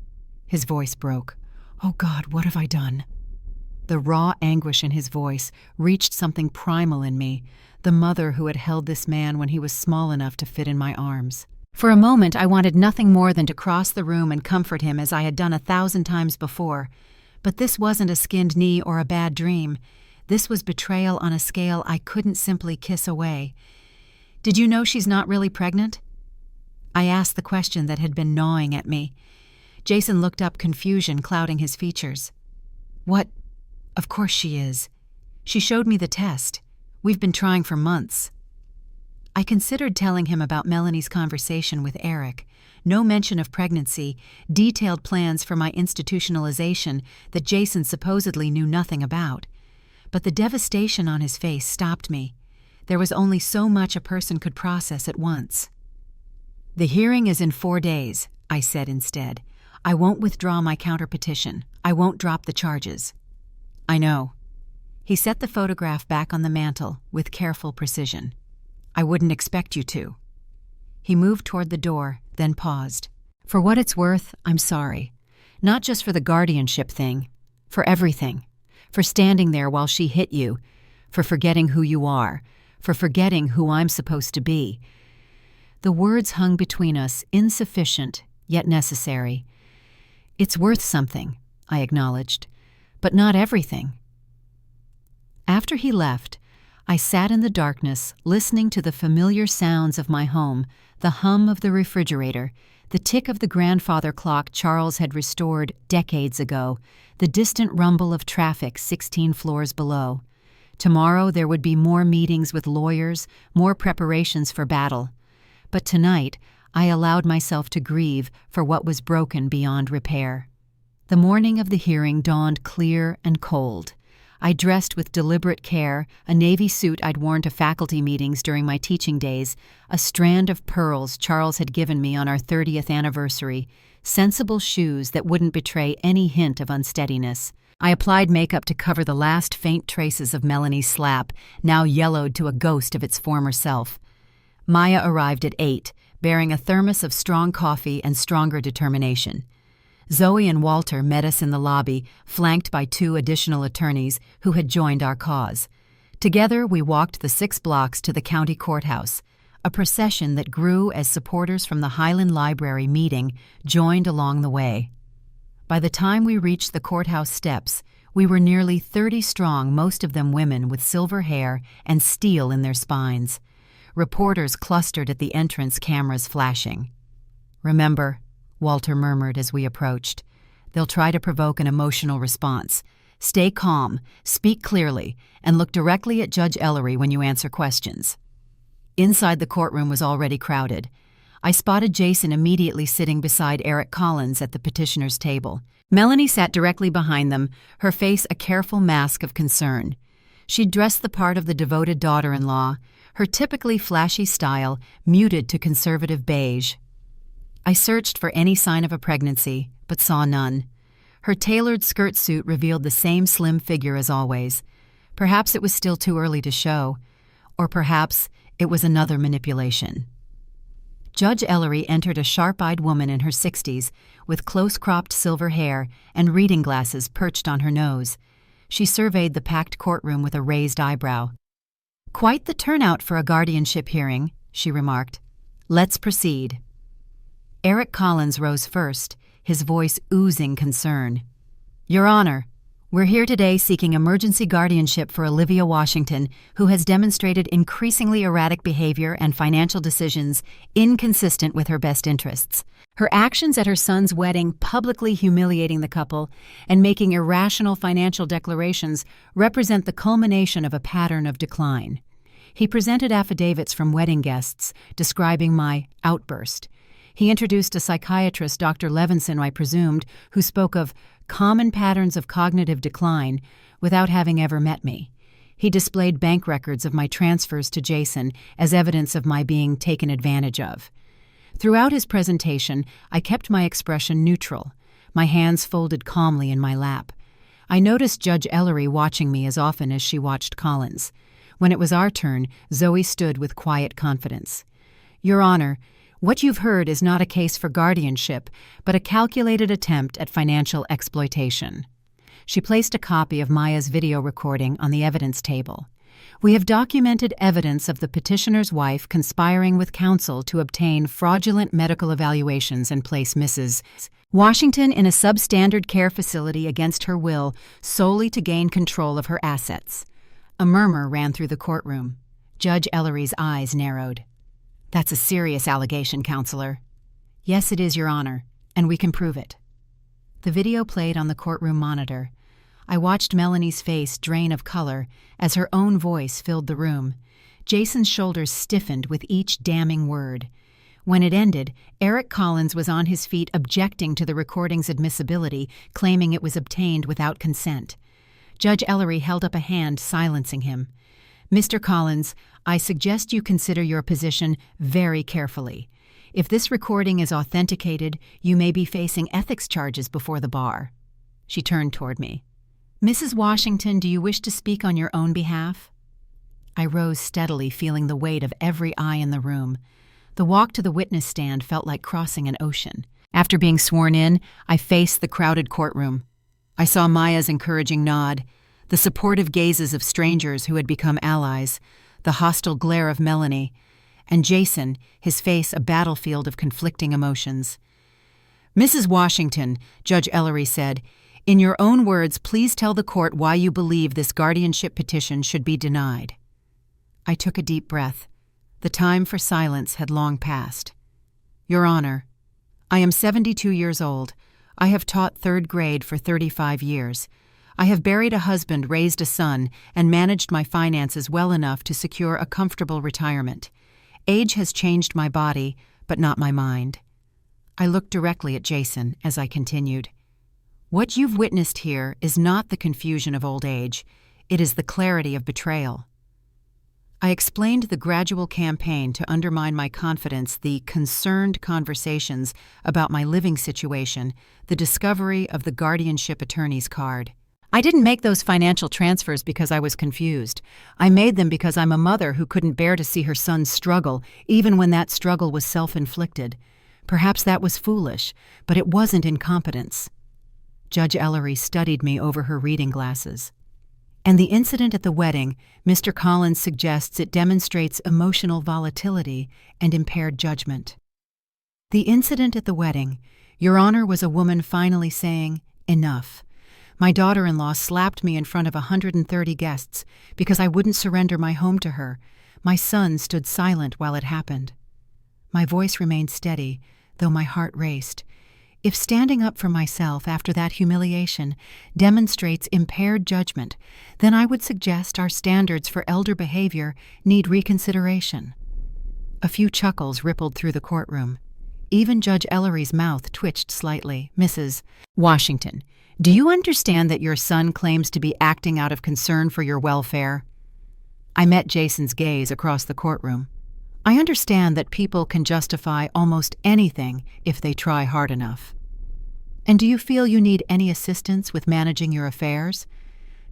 [SPEAKER 1] His voice broke. "Oh God, what have I done?" The raw anguish in his voice reached something primal in me, the mother who had held this man when he was small enough to fit in my arms. For a moment I wanted nothing more than to cross the room and comfort him as I had done 1,000 times before. But this wasn't a skinned knee or a bad dream. This was betrayal on a scale I couldn't simply kiss away. "Did you know she's not really pregnant?" I asked the question that had been gnawing at me. Jason looked up, confusion clouding his features. "What? Of course she is. She showed me the test. We've been trying for months." I considered telling him about Melanie's conversation with Eric. No mention of pregnancy, detailed plans for my institutionalization that Jason supposedly knew nothing about. But the devastation on his face stopped me. There was only so much a person could process at once. "The hearing is in 4 days," I said instead. "I won't withdraw my counterpetition. I won't drop the charges." "I know." He set the photograph back on the mantel with careful precision. "I wouldn't expect you to." He moved toward the door, then paused. "For what it's worth, I'm sorry. Not just for the guardianship thing. For everything. For standing there while she hit you. For forgetting who you are. For forgetting who I'm supposed to be." The words hung between us, insufficient, yet necessary. "It's worth something," I acknowledged, "but not everything." After he left, I sat in the darkness, listening to the familiar sounds of my home, the hum of the refrigerator, the tick of the grandfather clock Charles had restored decades ago, the distant rumble of traffic 16 floors below. Tomorrow there would be more meetings with lawyers, more preparations for battle. But tonight, I allowed myself to grieve for what was broken beyond repair. The morning of the hearing dawned clear and cold. I dressed with deliberate care, a navy suit I'd worn to faculty meetings during my teaching days, a strand of pearls Charles had given me on our 30th anniversary, sensible shoes that wouldn't betray any hint of unsteadiness. I applied makeup to cover the last faint traces of Melanie's slap, now yellowed to a ghost of its former self. Maya arrived at 8, bearing a thermos of strong coffee and stronger determination. Zoe and Walter met us in the lobby, flanked by 2 additional attorneys who had joined our cause. Together, we walked the 6 blocks to the county courthouse, a procession that grew as supporters from the Highland Library meeting joined along the way. By the time we reached the courthouse steps, we were nearly 30 strong, most of them women with silver hair and steel in their spines. Reporters clustered at the entrance, cameras flashing. "Remember," Walter murmured as we approached, "they'll try to provoke an emotional response. Stay calm, speak clearly, and look directly at Judge Ellery when you answer questions." Inside the courtroom was already crowded. I spotted Jason immediately sitting beside Eric Collins at the petitioner's table. Melanie sat directly behind them, her face a careful mask of concern. She'd dressed the part of the devoted daughter-in-law, her typically flashy style muted to conservative beige. I searched for any sign of a pregnancy, but saw none. Her tailored skirt suit revealed the same slim figure as always. Perhaps it was still too early to show, or perhaps it was another manipulation. Judge Ellery entered a sharp-eyed woman in her 60s with close-cropped silver hair and reading glasses perched on her nose. She surveyed the packed courtroom with a raised eyebrow. "Quite the turnout for a guardianship hearing," she remarked. "Let's proceed." Eric Collins rose first, his voice oozing concern. "Your Honor, we're here today seeking emergency guardianship for Olivia Washington, who has demonstrated increasingly erratic behavior and financial decisions inconsistent with her best interests. Her actions at her son's wedding, publicly humiliating the couple and making irrational financial declarations, represent the culmination of a pattern of decline." He presented affidavits from wedding guests describing my outburst. He introduced a psychiatrist, Dr. Levinson, I presumed, who spoke of common patterns of cognitive decline without having ever met me. He displayed bank records of my transfers to Jason as evidence of my being taken advantage of. Throughout his presentation, I kept my expression neutral, my hands folded calmly in my lap. I noticed Judge Ellery watching me as often as she watched Collins. When it was our turn, Zoe stood with quiet confidence. "Your Honor, what you've heard is not a case for guardianship, but a calculated attempt at financial exploitation." She placed a copy of Maya's video recording on the evidence table. "We have documented evidence of the petitioner's wife conspiring with counsel to obtain fraudulent medical evaluations and place Mrs. Washington in a substandard care facility against her will solely to gain control of her assets." A murmur ran through the courtroom. Judge Ellery's eyes narrowed. "That's a serious allegation, Counselor." "Yes, it is, Your Honor, and we can prove it." The video played on the courtroom monitor. I watched Melanie's face drain of color as her own voice filled the room. Jason's shoulders stiffened with each damning word. When it ended, Eric Collins was on his feet objecting to the recording's admissibility, claiming it was obtained without consent. Judge Ellery held up a hand, silencing him. "Mr. Collins, I suggest you consider your position very carefully. If this recording is authenticated, you may be facing ethics charges before the bar." She turned toward me. "Mrs. Washington, do you wish to speak on your own behalf?" I rose steadily, feeling the weight of every eye in the room. The walk to the witness stand felt like crossing an ocean. After being sworn in, I faced the crowded courtroom. I saw Maya's encouraging nod, the supportive gazes of strangers who had become allies, the hostile glare of Melanie, and Jason, his face a battlefield of conflicting emotions. "Mrs. Washington," Judge Ellery said, "in your own words, please tell the court why you believe this guardianship petition should be denied." I took a deep breath. The time for silence had long passed. "Your Honor, I am 72 years old. I have taught third grade for 35 years. I have buried a husband, raised a son, and managed my finances well enough to secure a comfortable retirement. Age has changed my body, but not my mind." I looked directly at Jason as I continued. "What you've witnessed here is not the confusion of old age. It is the clarity of betrayal." I explained the gradual campaign to undermine my confidence, the concerned conversations about my living situation, the discovery of the guardianship attorney's card. "I didn't make those financial transfers because I was confused. I made them because I'm a mother who couldn't bear to see her son struggle, even when that struggle was self-inflicted. Perhaps that was foolish, but it wasn't incompetence." Judge Ellery studied me over her reading glasses. "And the incident at the wedding, Mr. Collins suggests it demonstrates emotional volatility and impaired judgment." "The incident at the wedding, Your Honor, was a woman finally saying, 'Enough.' My daughter-in-law slapped me in front of 130 guests because I wouldn't surrender my home to her. My son stood silent while it happened." My voice remained steady, though my heart raced. If standing up for myself after that humiliation demonstrates impaired judgment, then I would suggest our standards for elder behavior need reconsideration. A few chuckles rippled through the courtroom. Even Judge Ellery's mouth twitched slightly. "Mrs. Washington, do you understand that your son claims to be acting out of concern for your welfare?" I met Jason's gaze across the courtroom. "I understand that people can justify almost anything if they try hard enough." "And do you feel you need any assistance with managing your affairs?"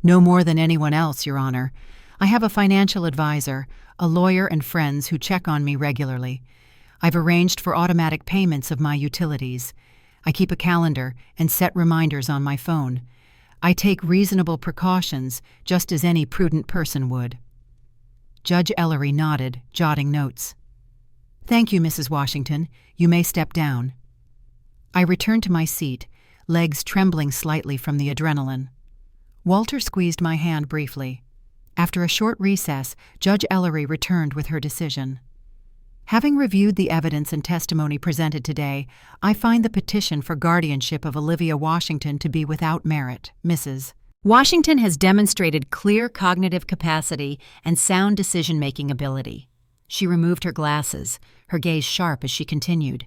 [SPEAKER 1] "No more than anyone else, Your Honor. I have a financial advisor, a lawyer, and friends who check on me regularly. I've arranged for automatic payments of my utilities. I keep a calendar and set reminders on my phone. I take reasonable precautions, just as any prudent person would." Judge Ellery nodded, jotting notes. "Thank you, Mrs. Washington. You may step down." I returned to my seat, legs trembling slightly from the adrenaline. Walter squeezed my hand briefly. After a short recess, Judge Ellery returned with her decision. "Having reviewed the evidence and testimony presented today, I find the petition for guardianship of Olivia Washington to be without merit, Mrs. Washington has demonstrated clear cognitive capacity and sound decision-making ability." She removed her glasses, her gaze sharp as she continued.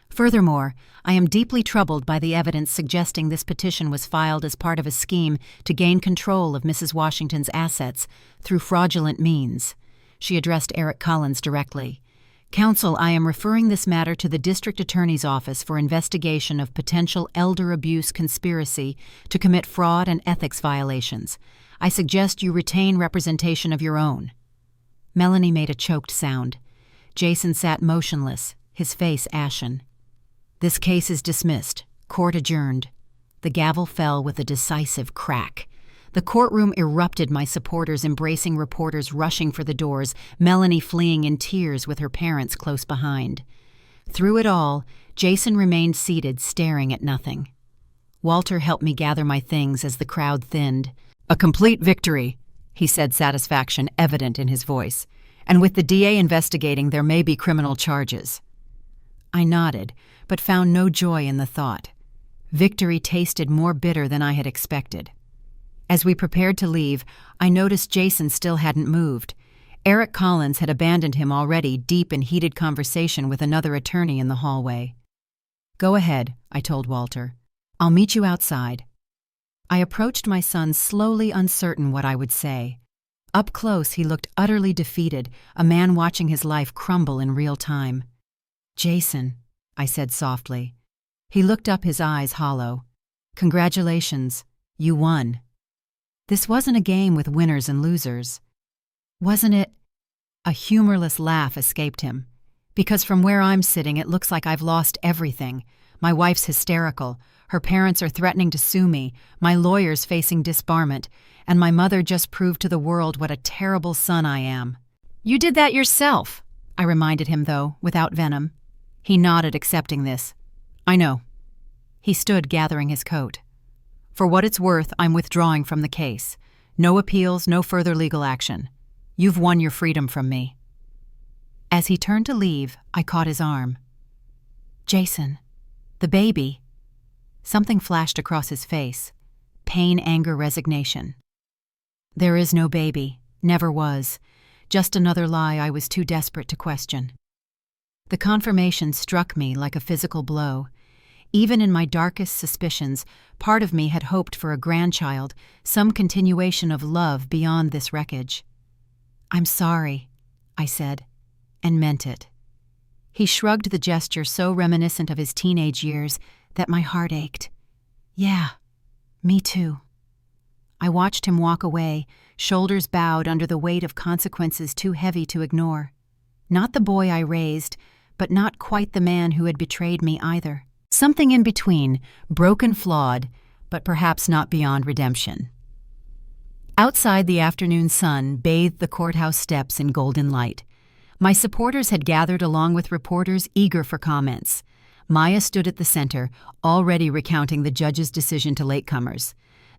[SPEAKER 1] "Furthermore, I am deeply troubled by the evidence suggesting this petition was filed as part of a scheme to gain control of Mrs. Washington's assets through fraudulent means." She addressed Eric Collins directly. "Counsel, I am referring this matter to the District Attorney's Office for investigation of potential elder abuse conspiracy to commit fraud and ethics violations. I suggest you retain representation of your own." Melanie made a choked sound. Jason sat motionless, his face ashen. "This case is dismissed. Court adjourned." The gavel fell with a decisive crack. The courtroom erupted, my supporters embracing reporters rushing for the doors, Melanie fleeing in tears with her parents close behind. Through it all, Jason remained seated, staring at nothing. Walter helped me gather my things as the crowd thinned. "A complete victory," he said, satisfaction evident in his voice. "And with the DA investigating, there may be criminal charges." I nodded, but found no joy in the thought. Victory tasted more bitter than I had expected. As we prepared to leave, I noticed Jason still hadn't moved. Eric Collins had abandoned him already, deep in heated conversation with another attorney in the hallway. "Go ahead," I told Walter. "I'll meet you outside." I approached my son slowly, uncertain what I would say. Up close, he looked utterly defeated, a man watching his life crumble in real time. "Jason," I said softly. He looked up, his eyes hollow. "Congratulations, you won." This wasn't a game with winners and losers. Wasn't it? A humorless laugh escaped him. "Because from where I'm sitting, it looks like I've lost everything. My wife's hysterical. Her parents are threatening to sue me. My lawyer's facing disbarment. And my mother just proved to the world what a terrible son I am." "You did that yourself," I reminded him, though, without venom. He nodded, accepting this. "I know." He stood, gathering his coat. "For what it's worth, I'm withdrawing from the case. No appeals, no further legal action. You've won your freedom from me." As he turned to leave, I caught his arm. "Jason, the baby." Something flashed across his face. Pain, anger, resignation. "There is no baby. Never was. Just another lie I was too desperate to question." The confirmation struck me like a physical blow. Even in my darkest suspicions, part of me had hoped for a grandchild, some continuation of love beyond this wreckage. "I'm sorry," I said, and meant it. He shrugged, the gesture so reminiscent of his teenage years that my heart ached. "Yeah, me too." I watched him walk away, shoulders bowed under the weight of consequences too heavy to ignore. Not the boy I raised, but not quite the man who had betrayed me either. Something in between, broken, flawed, but perhaps not beyond redemption. Outside, the afternoon sun bathed the courthouse steps in golden light. My supporters had gathered along with reporters eager for comments. Maya stood at the center, already recounting the judge's decision to latecomers.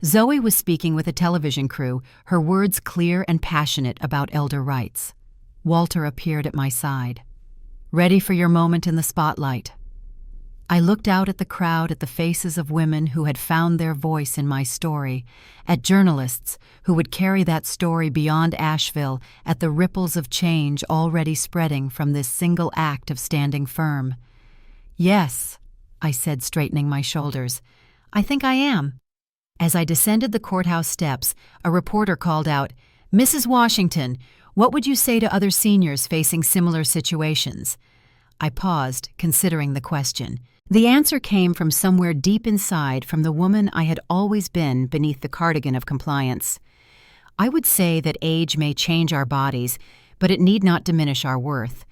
[SPEAKER 1] Zoe was speaking with a television crew, her words clear and passionate about elder rights. Walter appeared at my side. "Ready for your moment in the spotlight." I looked out at the crowd, at the faces of women who had found their voice in my story, at journalists who would carry that story beyond Asheville, at the ripples of change already spreading from this single act of standing firm. "Yes," I said, straightening my shoulders. "I think I am." As I descended the courthouse steps, a reporter called out, "Mrs. Washington, what would you say to other seniors facing similar situations?" I paused, considering the question. The answer came from somewhere deep inside, from the woman I had always been beneath the cardigan of compliance. I would say that age may change our bodies, but it need not diminish our worth.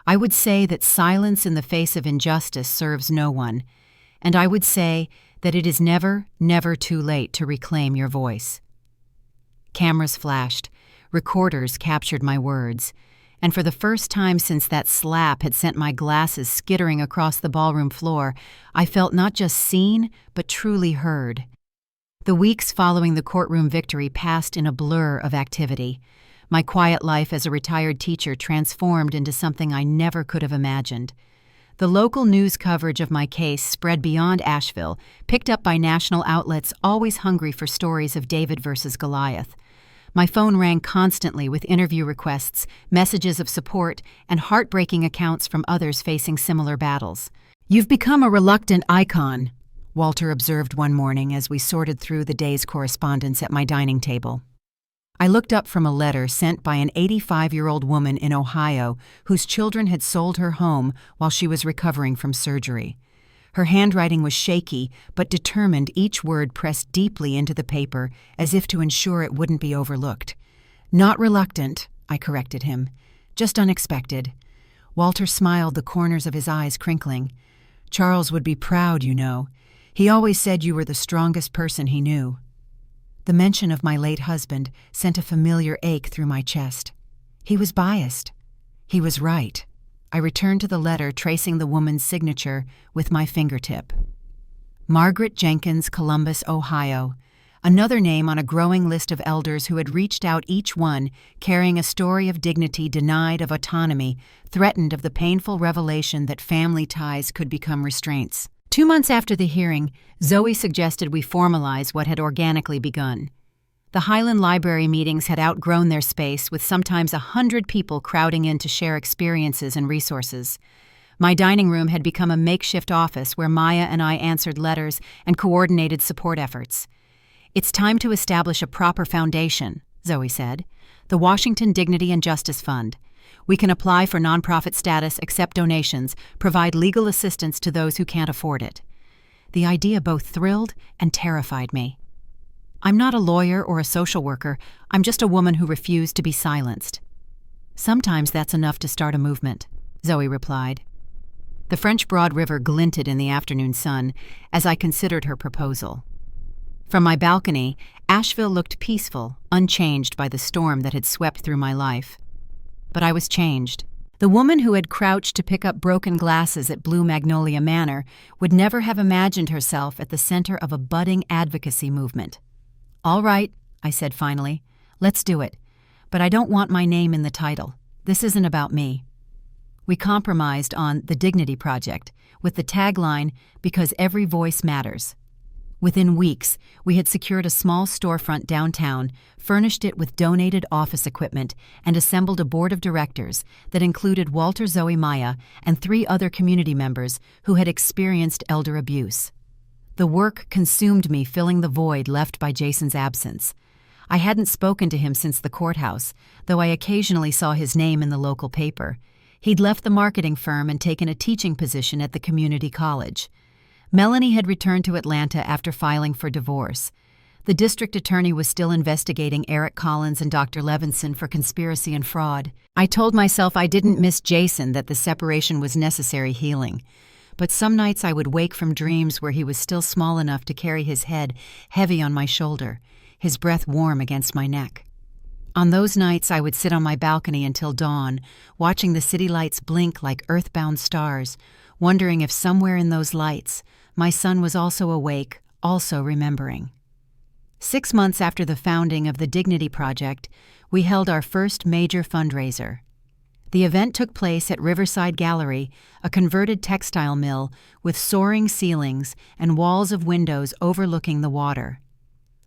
[SPEAKER 1] I would say that silence in the face of injustice serves no one. And I would say that it is never, never too late to reclaim your voice. Cameras flashed. Recorders captured my words. And for the first time since that slap had sent my glasses skittering across the ballroom floor, I felt not just seen, but truly heard. The weeks following the courtroom victory passed in a blur of activity. My quiet life as a retired teacher transformed into something I never could have imagined. The local news coverage of my case spread beyond Asheville, picked up by national outlets always hungry for stories of David versus Goliath. My phone rang constantly with interview requests, messages of support, and heartbreaking accounts from others facing similar battles. "You've become a reluctant icon," Walter observed one morning as we sorted through the day's correspondence at my dining table. I looked up from a letter sent by an 85-year-old woman in Ohio whose children had sold her home while she was recovering from surgery. Her handwriting was shaky, but determined, each word pressed deeply into the paper as if to ensure it wouldn't be overlooked. "Not reluctant," I corrected him. "Just unexpected." Walter smiled, the corners of his eyes crinkling. "Charles would be proud, you know. He always said you were the strongest person he knew." The mention of my late husband sent a familiar ache through my chest. He was biased. He was right. I returned to the letter, tracing the woman's signature with my fingertip. Margaret Jenkins, Columbus, Ohio. Another name on a growing list of elders who had reached out, each one carrying a story of dignity denied, of autonomy, threatened, of the painful revelation that family ties could become restraints. 2 months after the hearing, Zoe suggested we formalize what had organically begun. The Highland Library meetings had outgrown their space, with sometimes 100 people crowding in to share experiences and resources. My dining room had become a makeshift office where Maya and I answered letters and coordinated support efforts. "It's time to establish a proper foundation," Zoe said. "The Washington Dignity and Justice Fund. We can apply for nonprofit status, accept donations, provide legal assistance to those who can't afford it." The idea both thrilled and terrified me. "I'm not a lawyer or a social worker. I'm just a woman who refused to be silenced." "Sometimes that's enough to start a movement," Zoe replied. The French Broad River glinted in the afternoon sun as I considered her proposal. From my balcony, Asheville looked peaceful, unchanged by the storm that had swept through my life. But I was changed. The woman who had crouched to pick up broken glasses at Blue Magnolia Manor would never have imagined herself at the center of a budding advocacy movement. "All right," I said finally. "Let's do it. But I don't want my name in the title. This isn't about me." We compromised on The Dignity Project, with the tagline, "Because every voice matters." Within weeks, we had secured a small storefront downtown, furnished it with donated office equipment, and assembled a board of directors that included Walter, Zoe, Maya, and 3 other community members who had experienced elder abuse. The work consumed me, filling the void left by Jason's absence. I hadn't spoken to him since the courthouse, though I occasionally saw his name in the local paper. He'd left the marketing firm and taken a teaching position at the community college. Melanie had returned to Atlanta after filing for divorce. The district attorney was still investigating Eric Collins and Dr. Levinson for conspiracy and fraud. I told myself I didn't miss Jason, that the separation was necessary healing. But some nights I would wake from dreams where he was still small enough to carry his head heavy on my shoulder, his breath warm against my neck. On those nights I would sit on my balcony until dawn, watching the city lights blink like earthbound stars, wondering if somewhere in those lights my son was also awake, also remembering. 6 months after the founding of the Dignity Project, we held our first major fundraiser. The event took place at Riverside Gallery, a converted textile mill with soaring ceilings and walls of windows overlooking the water.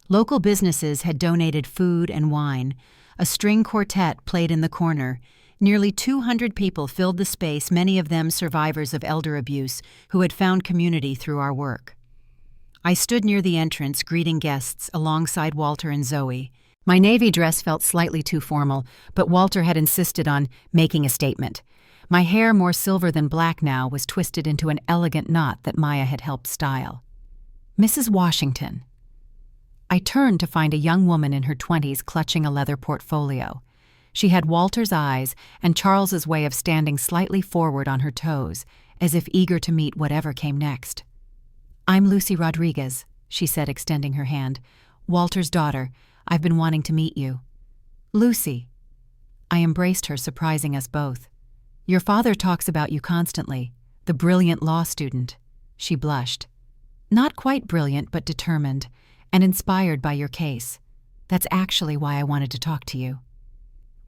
[SPEAKER 1] Local businesses had donated food and wine. A string quartet played in the corner. Nearly 200 people filled the space, many of them survivors of elder abuse who had found community through our work. I stood near the entrance, greeting guests alongside Walter and Zoe. My navy dress felt slightly too formal, but Walter had insisted on making a statement. My hair, more silver than black now, was twisted into an elegant knot that Maya had helped style. "Mrs. Washington." I turned to find a young woman in her 20s clutching a leather portfolio. She had Walter's eyes and Charles's way of standing slightly forward on her toes, as if eager to meet whatever came next. "I'm Lucy Rodriguez," she said, extending her hand. "Walter's daughter. I've been wanting to meet you." "Lucy." I embraced her, surprising us both. "Your father talks about you constantly, the brilliant law student." She blushed. "Not quite brilliant, but determined, and inspired by your case. That's actually why I wanted to talk to you."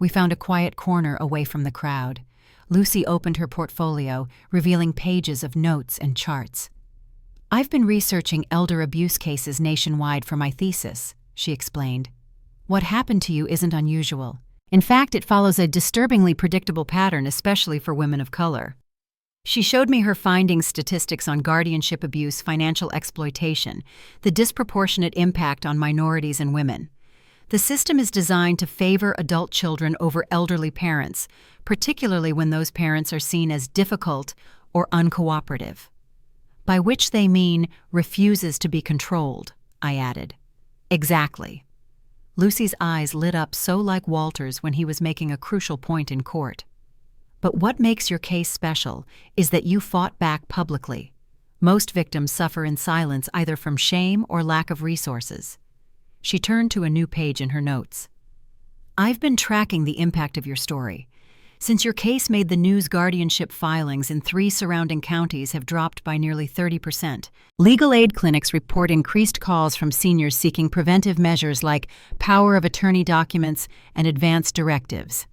[SPEAKER 1] We found a quiet corner away from the crowd. Lucy opened her portfolio, revealing pages of notes and charts. "I've been researching elder abuse cases nationwide for my thesis," she explained. "What happened to you isn't unusual. In fact, it follows a disturbingly predictable pattern, especially for women of color." She showed me her findings, statistics on guardianship abuse, financial exploitation, the disproportionate impact on minorities and women. The system is designed to favor adult children over elderly parents, particularly when those parents are seen as difficult or uncooperative. "By which they mean refuses to be controlled," I added. "Exactly." Lucy's eyes lit up so like Walter's when he was making a crucial point in court. "But what makes your case special is that you fought back publicly. Most victims suffer in silence, either from shame or lack of resources." She turned to a new page in her notes. "I've been tracking the impact of your story. Since your case made the news, guardianship filings in 3 surrounding counties have dropped by nearly 30%. Legal aid clinics report increased calls from seniors seeking preventive measures like power of attorney documents and advance directives."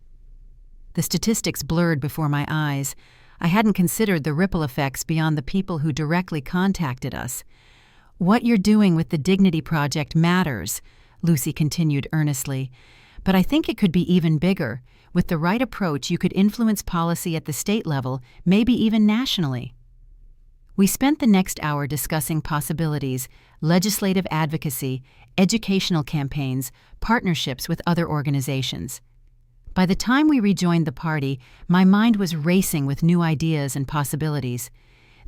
[SPEAKER 1] The statistics blurred before my eyes. I hadn't considered the ripple effects beyond the people who directly contacted us. "What you're doing with the Dignity Project matters," Lucy continued earnestly, "but I think it could be even bigger. With the right approach, you could influence policy at the state level, maybe even nationally." We spent the next hour discussing possibilities, legislative advocacy, educational campaigns, partnerships with other organizations. By the time we rejoined the party, my mind was racing with new ideas and possibilities.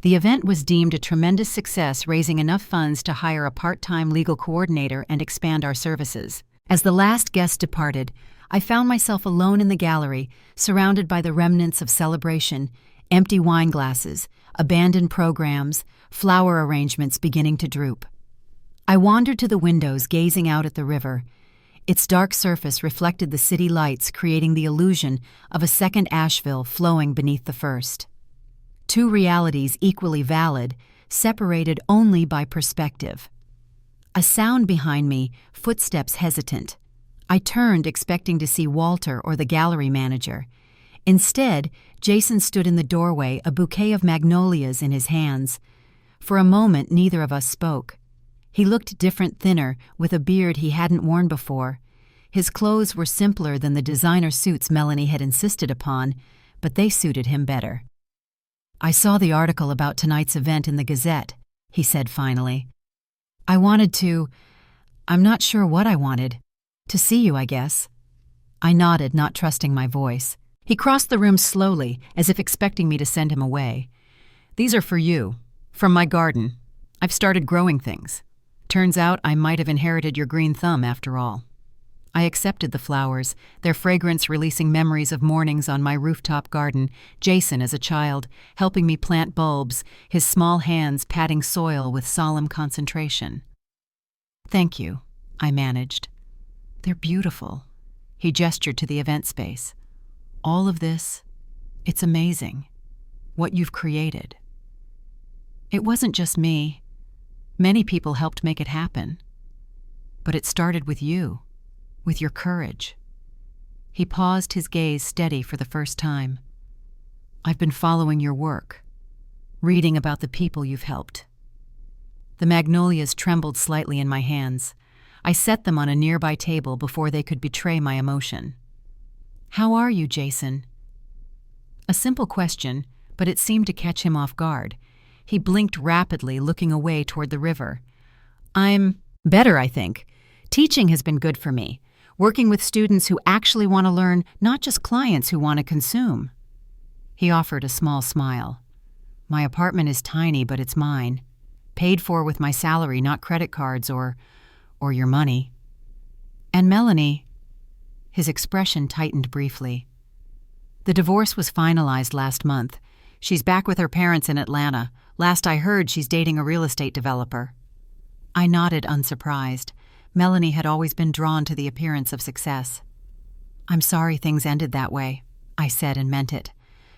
[SPEAKER 1] The event was deemed a tremendous success, raising enough funds to hire a part-time legal coordinator and expand our services. As the last guest departed, I found myself alone in the gallery, surrounded by the remnants of celebration, empty wine glasses, abandoned programs, flower arrangements beginning to droop. I wandered to the windows, gazing out at the river. Its dark surface reflected the city lights, creating the illusion of a second Asheville flowing beneath the first. Two realities equally valid, separated only by perspective. A sound behind me, footsteps hesitant. I turned, expecting to see Walter or the gallery manager. Instead, Jason stood in the doorway, a bouquet of magnolias in his hands. For a moment, neither of us spoke. He looked different, thinner, with a beard he hadn't worn before. His clothes were simpler than the designer suits Melanie had insisted upon, but they suited him better. "I saw the article about tonight's event in the Gazette," he said finally. "I'm not sure what I wanted. To see you, I guess." I nodded, not trusting my voice. He crossed the room slowly, as if expecting me to send him away. "These are for you, from my garden. I've started growing things. Turns out I might have inherited your green thumb after all." I accepted the flowers, their fragrance releasing memories of mornings on my rooftop garden, Jason as a child, helping me plant bulbs, his small hands patting soil with solemn concentration. "Thank you," I managed. "They're beautiful." He gestured to the event space. "All of this, it's amazing. What you've created." It wasn't just me. Many people helped make it happen. But it started with you, with your courage. He paused, his gaze steady for the first time. "I've been following your work, reading about the people you've helped." The magnolias trembled slightly in my hands. I set them on a nearby table before they could betray my emotion. "How are you, Jason?" A simple question, but it seemed to catch him off guard. He blinked rapidly, looking away toward the river. "I'm better, I think. Teaching has been good for me, working with students who actually want to learn, not just clients who want to consume." He offered a small smile. "My apartment is tiny, but it's mine. Paid for with my salary, not credit cards or your money." "And Melanie?" His expression tightened briefly. "The divorce was finalized last month. She's back with her parents in Atlanta. Last I heard, she's dating a real estate developer." I nodded, unsurprised. Melanie had always been drawn to the appearance of success. "I'm sorry things ended that way," I said, and meant it.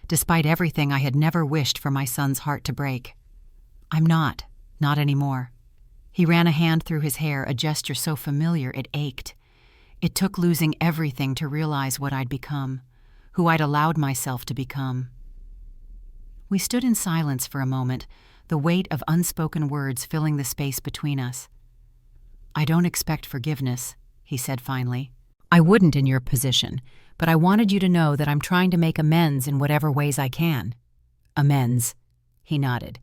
[SPEAKER 1] Despite everything, I had never wished for my son's heart to break. "I'm not anymore." He ran a hand through his hair, a gesture so familiar it ached. It took losing everything to realize what I'd become, who I'd allowed myself to become. We stood in silence for a moment, the weight of unspoken words filling the space between us. "I don't expect forgiveness," he said finally. "I wouldn't in your position, but I wanted you to know that I'm trying to make amends in whatever ways I can." "Amends," he nodded.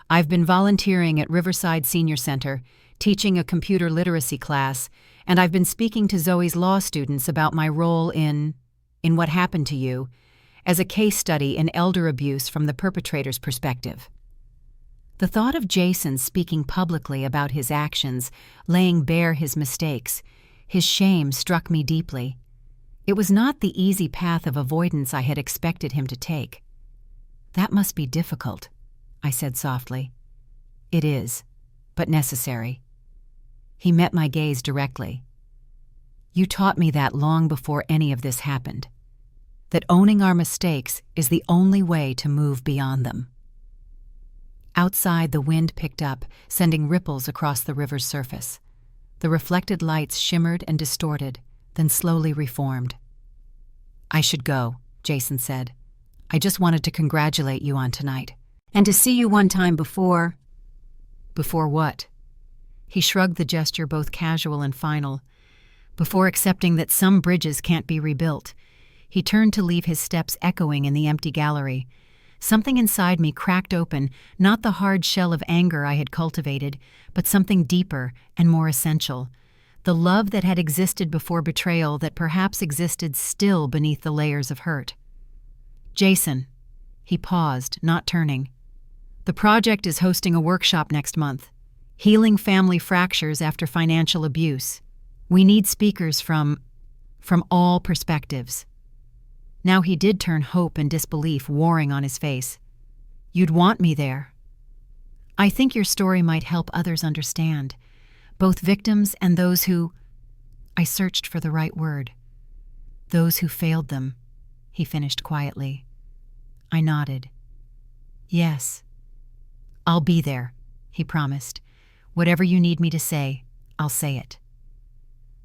[SPEAKER 1] "I've been volunteering at Riverside Senior Center, teaching a computer literacy class, and I've been speaking to Zoe's law students about my role in what happened to you, as a case study in elder abuse from the perpetrator's perspective." The thought of Jason speaking publicly about his actions, laying bare his mistakes, his shame struck me deeply. It was not the easy path of avoidance I had expected him to take. "That must be difficult," I said softly. "It is, but necessary." He met my gaze directly. "You taught me that long before any of this happened. That owning our mistakes is the only way to move beyond them." Outside, the wind picked up, sending ripples across the river's surface. The reflected lights shimmered and distorted, then slowly reformed. "I should go," Jason said. "I just wanted to congratulate you on tonight. And to see you one time before." "Before what?" He shrugged, the gesture both casual and final. before accepting that some bridges can't be rebuilt. He turned to leave his steps echoing in the empty gallery. Something inside me cracked open, not the hard shell of anger I had cultivated, but something deeper and more essential. The love that had existed before betrayal that perhaps existed still beneath the layers of hurt. "Jason." He paused, not turning. "The project is hosting a workshop next month. Healing family fractures after financial abuse. We need speakers from all perspectives." Now he did turn hope and disbelief warring on his face. "You'd want me there." "I think your story might help others understand, both victims and those who—" I searched for the right word. "Those who failed them," he finished quietly. I nodded. "Yes. I'll be there," he promised. "Whatever you need me to say, I'll say it.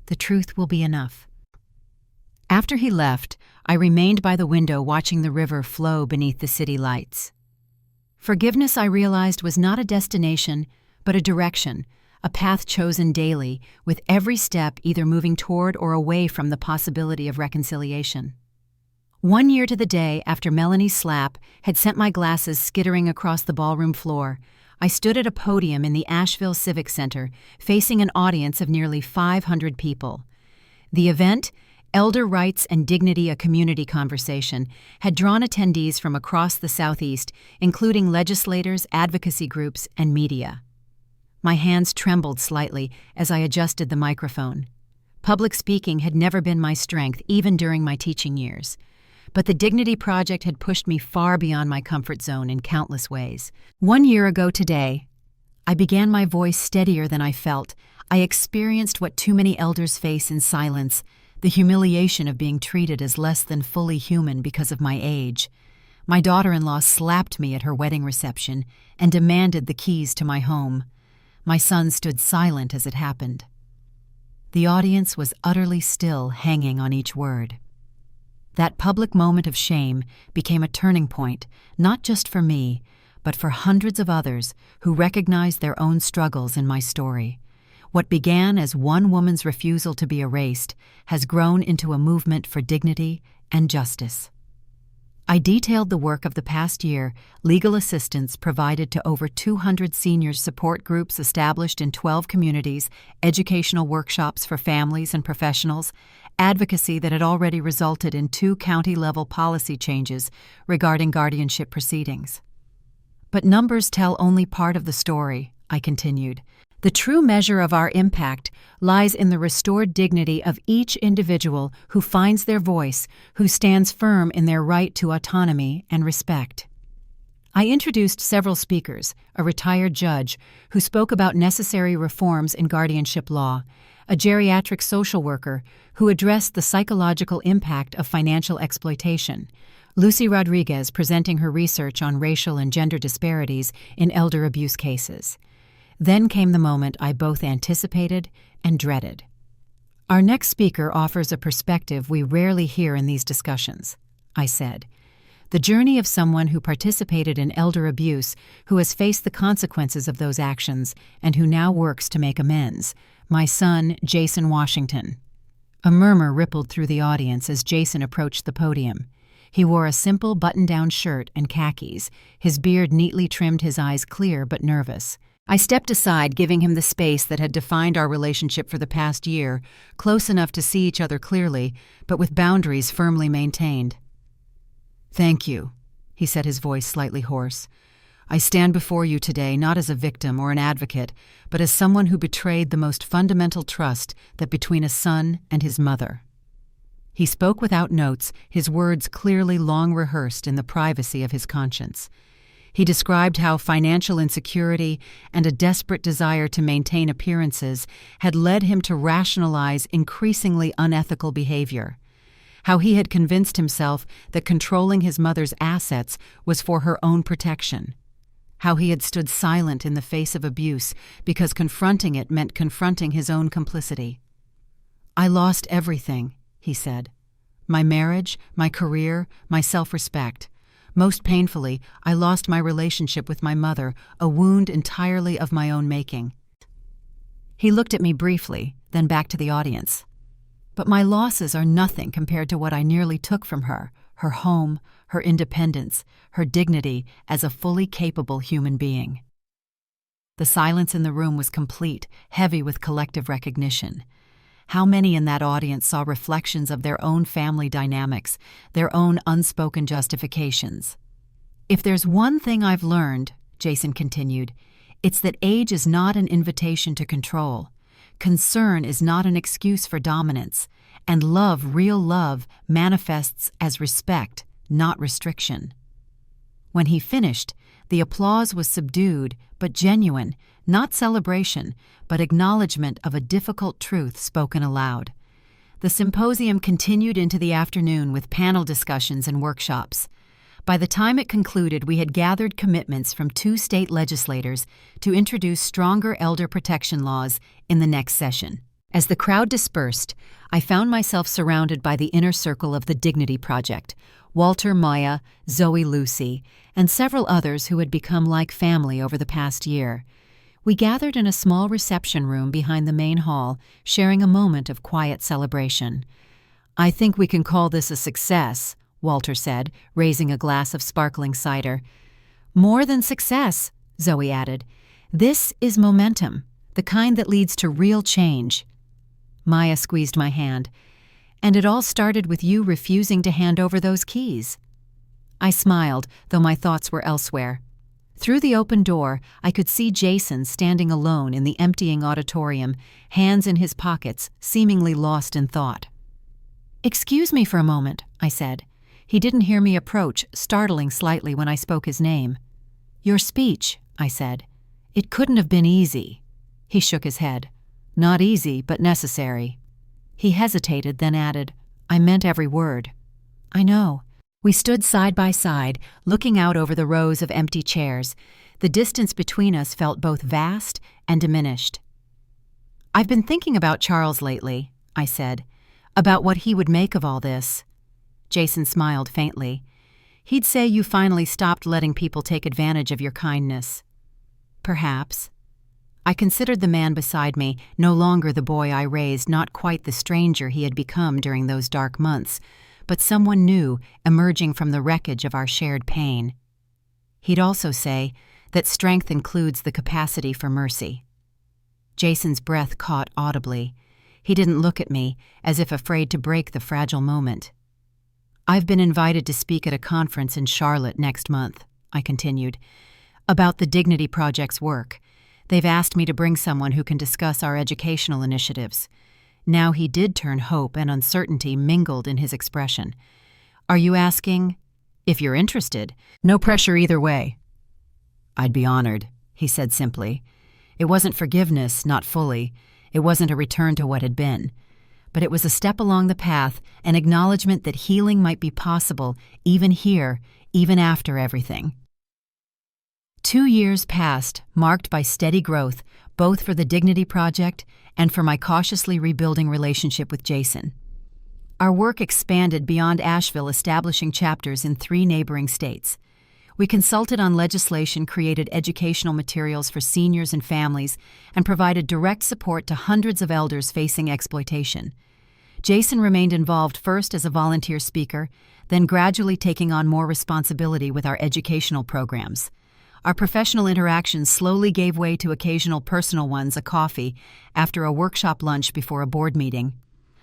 [SPEAKER 1] The truth will be enough." After he left, I remained by the window watching the river flow beneath the city lights. Forgiveness, I realized, was not a destination, but a direction, a path chosen daily, with every step either moving toward or away from the possibility of reconciliation. 1 year to the day after Melanie's slap had sent my glasses skittering across the ballroom floor, I stood at a podium in the Asheville Civic Center, facing an audience of nearly 500 people. The event, Elder Rights and Dignity, a Community Conversation, had drawn attendees from across the Southeast, including legislators, advocacy groups, and media. My hands trembled slightly as I adjusted the microphone. Public speaking had never been my strength, even during my teaching years. But the Dignity Project had pushed me far beyond my comfort zone in countless ways. 1 year ago today, I began my voice steadier than I felt. I experienced what too many elders face in silence, the humiliation of being treated as less than fully human because of my age. My daughter-in-law slapped me at her wedding reception and demanded the keys to my home. My son stood silent as it happened. The audience was utterly still, hanging on each word. That public moment of shame became a turning point, not just for me, but for hundreds of others who recognized their own struggles in my story. What began as one woman's refusal to be erased has grown into a movement for dignity and justice. I detailed the work of the past year, legal assistance provided to over 200 senior support groups established in 12 communities, educational workshops for families and professionals, advocacy that had already resulted in 2 county-level policy changes regarding guardianship proceedings. But numbers tell only part of the story, I continued. The true measure of our impact lies in the restored dignity of each individual who finds their voice, who stands firm in their right to autonomy and respect. I introduced several speakers, a retired judge who spoke about necessary reforms in guardianship law, a geriatric social worker who addressed the psychological impact of financial exploitation, Lucy Rodriguez presenting her research on racial and gender disparities in elder abuse cases. Then came the moment I both anticipated and dreaded. Our next speaker offers a perspective we rarely hear in these discussions, I said. The journey of someone who participated in elder abuse, who has faced the consequences of those actions, and who now works to make amends. My son, Jason Washington. A murmur rippled through the audience as Jason approached the podium. He wore a simple button-down shirt and khakis. His beard neatly trimmed, his eyes clear but nervous. I stepped aside, giving him the space that had defined our relationship for the past year, close enough to see each other clearly, but with boundaries firmly maintained. "Thank you," he said, his voice slightly hoarse. "I stand before you today not as a victim or an advocate, but as someone who betrayed the most fundamental trust that between a son and his mother." He spoke without notes, his words clearly long rehearsed in the privacy of his conscience. He described how financial insecurity and a desperate desire to maintain appearances had led him to rationalize increasingly unethical behavior, how he had convinced himself that controlling his mother's assets was for her own protection, how he had stood silent in the face of abuse because confronting it meant confronting his own complicity. "I lost everything," he said. "My marriage, my career, my self-respect. Most painfully, I lost my relationship with my mother, a wound entirely of my own making." He looked at me briefly, then back to the audience. But my losses are nothing compared to what I nearly took from her: her home, her independence, her dignity as a fully capable human being. The silence in the room was complete, heavy with collective recognition. How many in that audience saw reflections of their own family dynamics, their own unspoken justifications? "If there's one thing I've learned," Jason continued, "it's that age is not an invitation to control. Concern is not an excuse for dominance, and love, real love, manifests as respect, not restriction." When he finished, the applause was subdued but genuine, not celebration, but acknowledgement of a difficult truth spoken aloud. The symposium continued into the afternoon with panel discussions and workshops. By the time it concluded, we had gathered commitments from 2 state legislators to introduce stronger elder protection laws in the next session. As the crowd dispersed, I found myself surrounded by the inner circle of the Dignity Project: Walter, Maya, Zoe, Lucy, and several others who had become like family over the past year. We gathered in a small reception room behind the main hall, sharing a moment of quiet celebration. "I think we can call this a success," Walter said, raising a glass of sparkling cider. "More than success," Zoe added. "This is momentum, the kind that leads to real change." Maya squeezed my hand. "And it all started with you refusing to hand over those keys." I smiled, though my thoughts were elsewhere. Through the open door, I could see Jason standing alone in the emptying auditorium, hands in his pockets, seemingly lost in thought. "Excuse me for a moment," I said. He didn't hear me approach, startling slightly when I spoke his name. "Your speech," I said. "It couldn't have been easy." He shook his head. "Not easy, but necessary." He hesitated, then added, "I meant every word." "I know." We stood side by side, looking out over the rows of empty chairs. The distance between us felt both vast and diminished. "I've been thinking about Charles lately," I said, "about what he would make of all this." Jason smiled faintly. "He'd say you finally stopped letting people take advantage of your kindness." "Perhaps." I considered the man beside me, no longer the boy I raised, not quite the stranger he had become during those dark months, but someone new, emerging from the wreckage of our shared pain. He'd also say that strength includes the capacity for mercy. Jason's breath caught audibly. He didn't look at me, as if afraid to break the fragile moment. "I've been invited to speak at a conference in Charlotte next month," I continued, "about the Dignity Project's work. They've asked me to bring someone who can discuss our educational initiatives." Now he did turn hope and uncertainty mingled in his expression. "Are you asking if you're interested? No pressure either way." "I'd be honored," he said simply. It wasn't forgiveness, not fully. It wasn't a return to what had been. But it was a step along the path, an acknowledgement that healing might be possible, even here, even after everything. 2 years passed, marked by steady growth, both for the Dignity Project and for my cautiously rebuilding relationship with Jason. Our work expanded beyond Asheville, establishing chapters in 3 neighboring states. We consulted on legislation, created educational materials for seniors and families, and provided direct support to hundreds of elders facing exploitation. Jason remained involved first as a volunteer speaker, then gradually taking on more responsibility with our educational programs. Our professional interactions slowly gave way to occasional personal ones, a coffee, after a workshop lunch before a board meeting.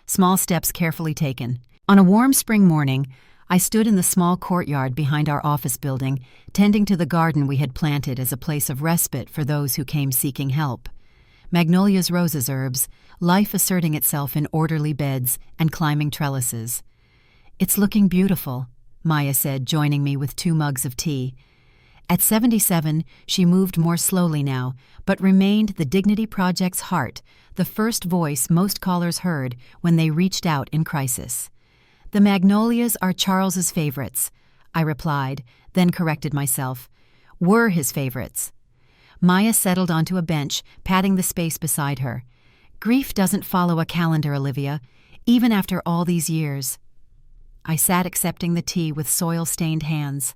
[SPEAKER 1] Small steps carefully taken. On a warm spring morning, I stood in the small courtyard behind our office building, tending to the garden we had planted as a place of respite for those who came seeking help. Magnolias, roses, herbs, life asserting itself in orderly beds and climbing trellises. "It's looking beautiful," Maya said, joining me with 2 mugs of tea. At 77, she moved more slowly now, but remained the Dignity Project's heart, the first voice most callers heard when they reached out in crisis. "The magnolias are Charles's favorites," I replied, then corrected myself. "Were his favorites." Maya settled onto a bench, patting the space beside her. "Grief doesn't follow a calendar, Olivia, even after all these years." I sat accepting the tea with soil-stained hands.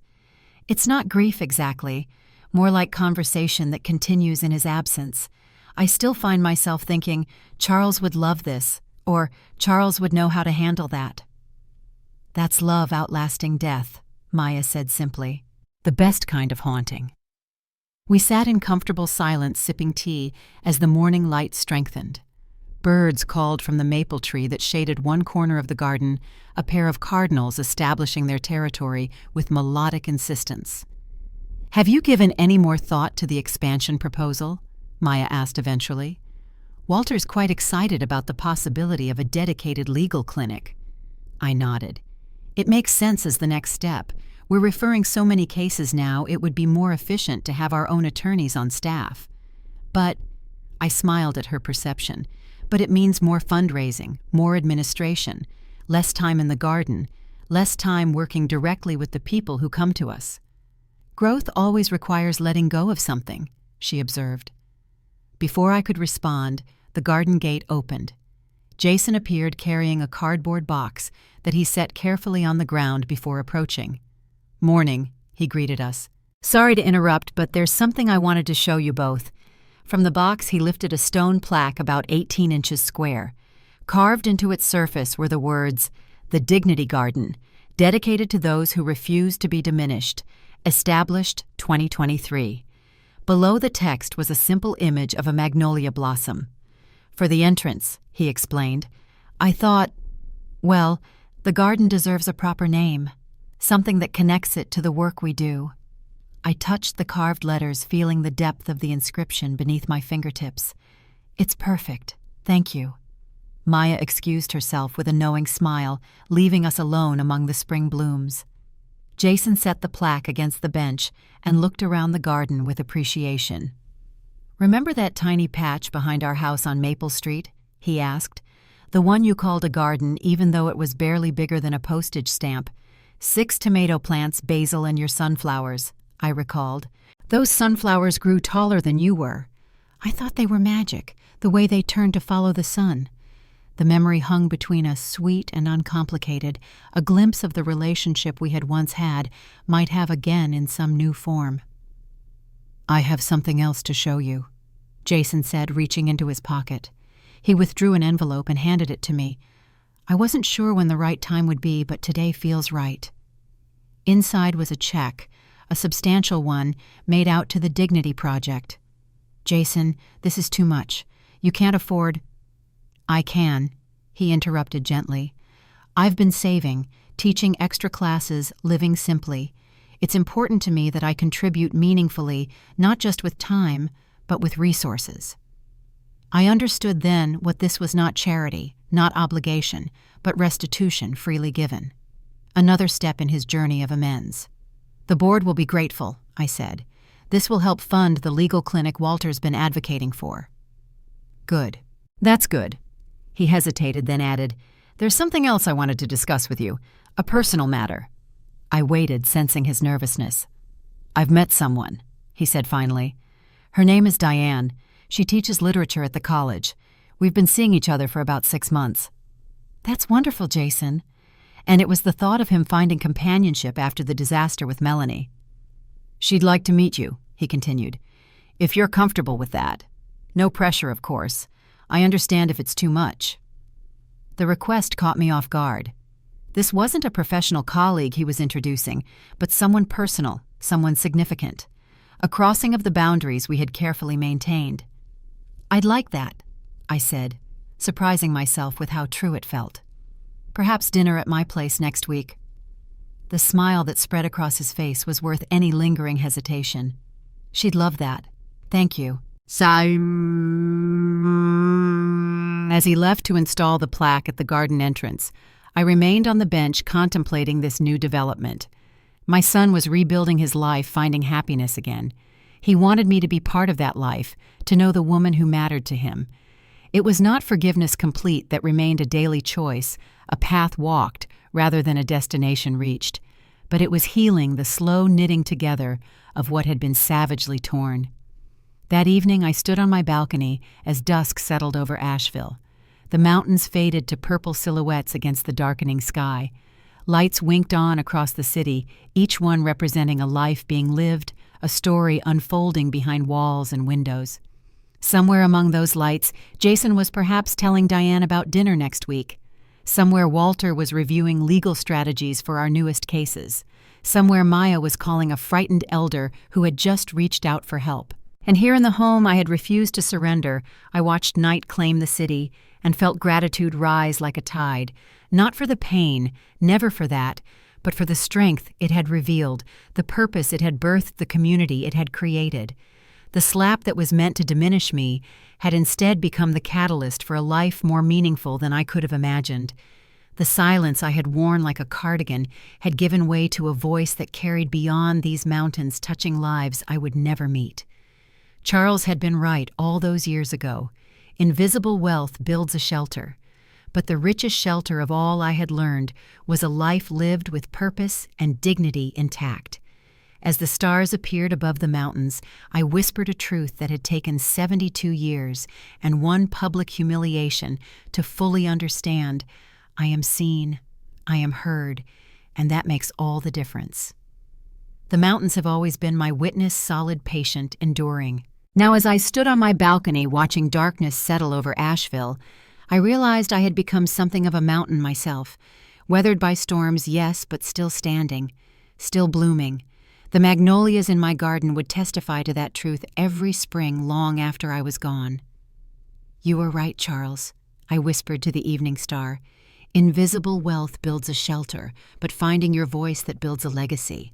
[SPEAKER 1] It's not grief exactly, more like conversation that continues in his absence. I still find myself thinking, Charles would love this, Or Charles would know how to handle that. That's love outlasting death, Maya said simply. The best kind of haunting. We sat in comfortable silence sipping tea as the morning light strengthened. Birds called from the maple tree that shaded one corner of the garden, a pair of cardinals establishing their territory with melodic insistence. "Have you given any more thought to the expansion proposal?" Maya asked eventually. "Walter's quite excited about the possibility of a dedicated legal clinic." I nodded. "It makes sense as the next step. We're referring so many cases now, it would be more efficient to have our own attorneys on staff. But," I smiled at her perception, "but it means more fundraising, more administration, less time in the garden, less time working directly with the people who come to us." "Growth always requires letting go of something," she observed. Before I could respond, the garden gate opened. Jason appeared carrying a cardboard box that he set carefully on the ground before approaching. "Morning," he greeted us. "Sorry to interrupt, but there's something I wanted to show you both." From the box, he lifted a stone plaque about 18 inches square. Carved into its surface were the words, "The Dignity Garden, dedicated to those who refuse to be diminished, established 2023. Below the text was a simple image of a magnolia blossom. "For the entrance," he explained. "I thought, well, the garden deserves a proper name, something that connects it to the work we do." I touched the carved letters, feeling the depth of the inscription beneath my fingertips. "It's perfect. Thank you." Maya excused herself with a knowing smile, leaving us alone among the spring blooms. Jason set the plaque against the bench and looked around the garden with appreciation. "Remember that tiny patch behind our house on Maple Street?" he asked. "The one you called a garden even though it was barely bigger than a postage stamp. 6 tomato plants, basil, and your sunflowers," I recalled. "Those sunflowers grew taller than you were. I thought they were magic, the way they turned to follow the sun." The memory hung between us, sweet and uncomplicated, a glimpse of the relationship we had once had, might have again in some new form. "I have something else to show you," Jason said, reaching into his pocket. He withdrew an envelope and handed it to me. I wasn't sure when the right time would be, but today feels right. Inside was a check, a substantial one, made out to the Dignity Project. "Jason, this is too much. You can't afford—" "I can," he interrupted gently. "I've been saving, teaching extra classes, living simply. It's important to me that I contribute meaningfully, not just with time, but with resources." I understood then what this was: not charity, not obligation, but restitution freely given. Another step in his journey of amends. "The board will be grateful," I said. "This will help fund the legal clinic Walter's been advocating for." "Good. That's good." He hesitated, then added, "There's something else I wanted to discuss with you, a personal matter." I waited, sensing his nervousness. "I've met someone," he said finally. "Her name is Diane. She teaches literature at the college. We've been seeing each other for about 6 months." "That's wonderful, Jason." And it was the thought of him finding companionship after the disaster with Melanie. "She'd like to meet you," he continued, "if you're comfortable with that. No pressure, of course. I understand if it's too much." The request caught me off guard. This wasn't a professional colleague he was introducing, but someone personal, someone significant. A crossing of the boundaries we had carefully maintained. "I'd like that," I said, surprising myself with how true it felt. "Perhaps dinner at my place next week." The smile that spread across his face was worth any lingering hesitation. "She'd love that. Thank you." As he left to install the plaque at the garden entrance, I remained on the bench contemplating this new development. My son was rebuilding his life, finding happiness again. He wanted me to be part of that life, to know the woman who mattered to him. It was not forgiveness complete that remained a daily choice, a path walked rather than a destination reached, but it was healing, the slow knitting together of what had been savagely torn. That evening I stood on my balcony as dusk settled over Asheville. The mountains faded to purple silhouettes against the darkening sky. Lights winked on across the city, each one representing a life being lived, a story unfolding behind walls and windows. Somewhere among those lights, Jason was perhaps telling Diane about dinner next week. Somewhere Walter was reviewing legal strategies for our newest cases. Somewhere Maya was calling a frightened elder who had just reached out for help. And here in the home I had refused to surrender, I watched night claim the city and felt gratitude rise like a tide, not for the pain, never for that, but for the strength it had revealed, the purpose it had birthed, the community it had created. The slap that was meant to diminish me had instead become the catalyst for a life more meaningful than I could have imagined. The silence I had worn like a cardigan had given way to a voice that carried beyond these mountains, touching lives I would never meet. Charles had been right all those years ago. Invisible wealth builds a shelter. But the richest shelter of all I had learned was a life lived with purpose and dignity intact. As the stars appeared above the mountains, I whispered a truth that had taken 72 years and one public humiliation to fully understand. I am seen, I am heard, and that makes all the difference. The mountains have always been my witness, solid, patient, enduring. Now, as I stood on my balcony watching darkness settle over Asheville, I realized I had become something of a mountain myself, weathered by storms, yes, but still standing, still blooming. The magnolias in my garden would testify to that truth every spring long after I was gone. "You were right, Charles," I whispered to the evening star. "Invisible wealth builds a shelter, but finding your voice that builds a legacy."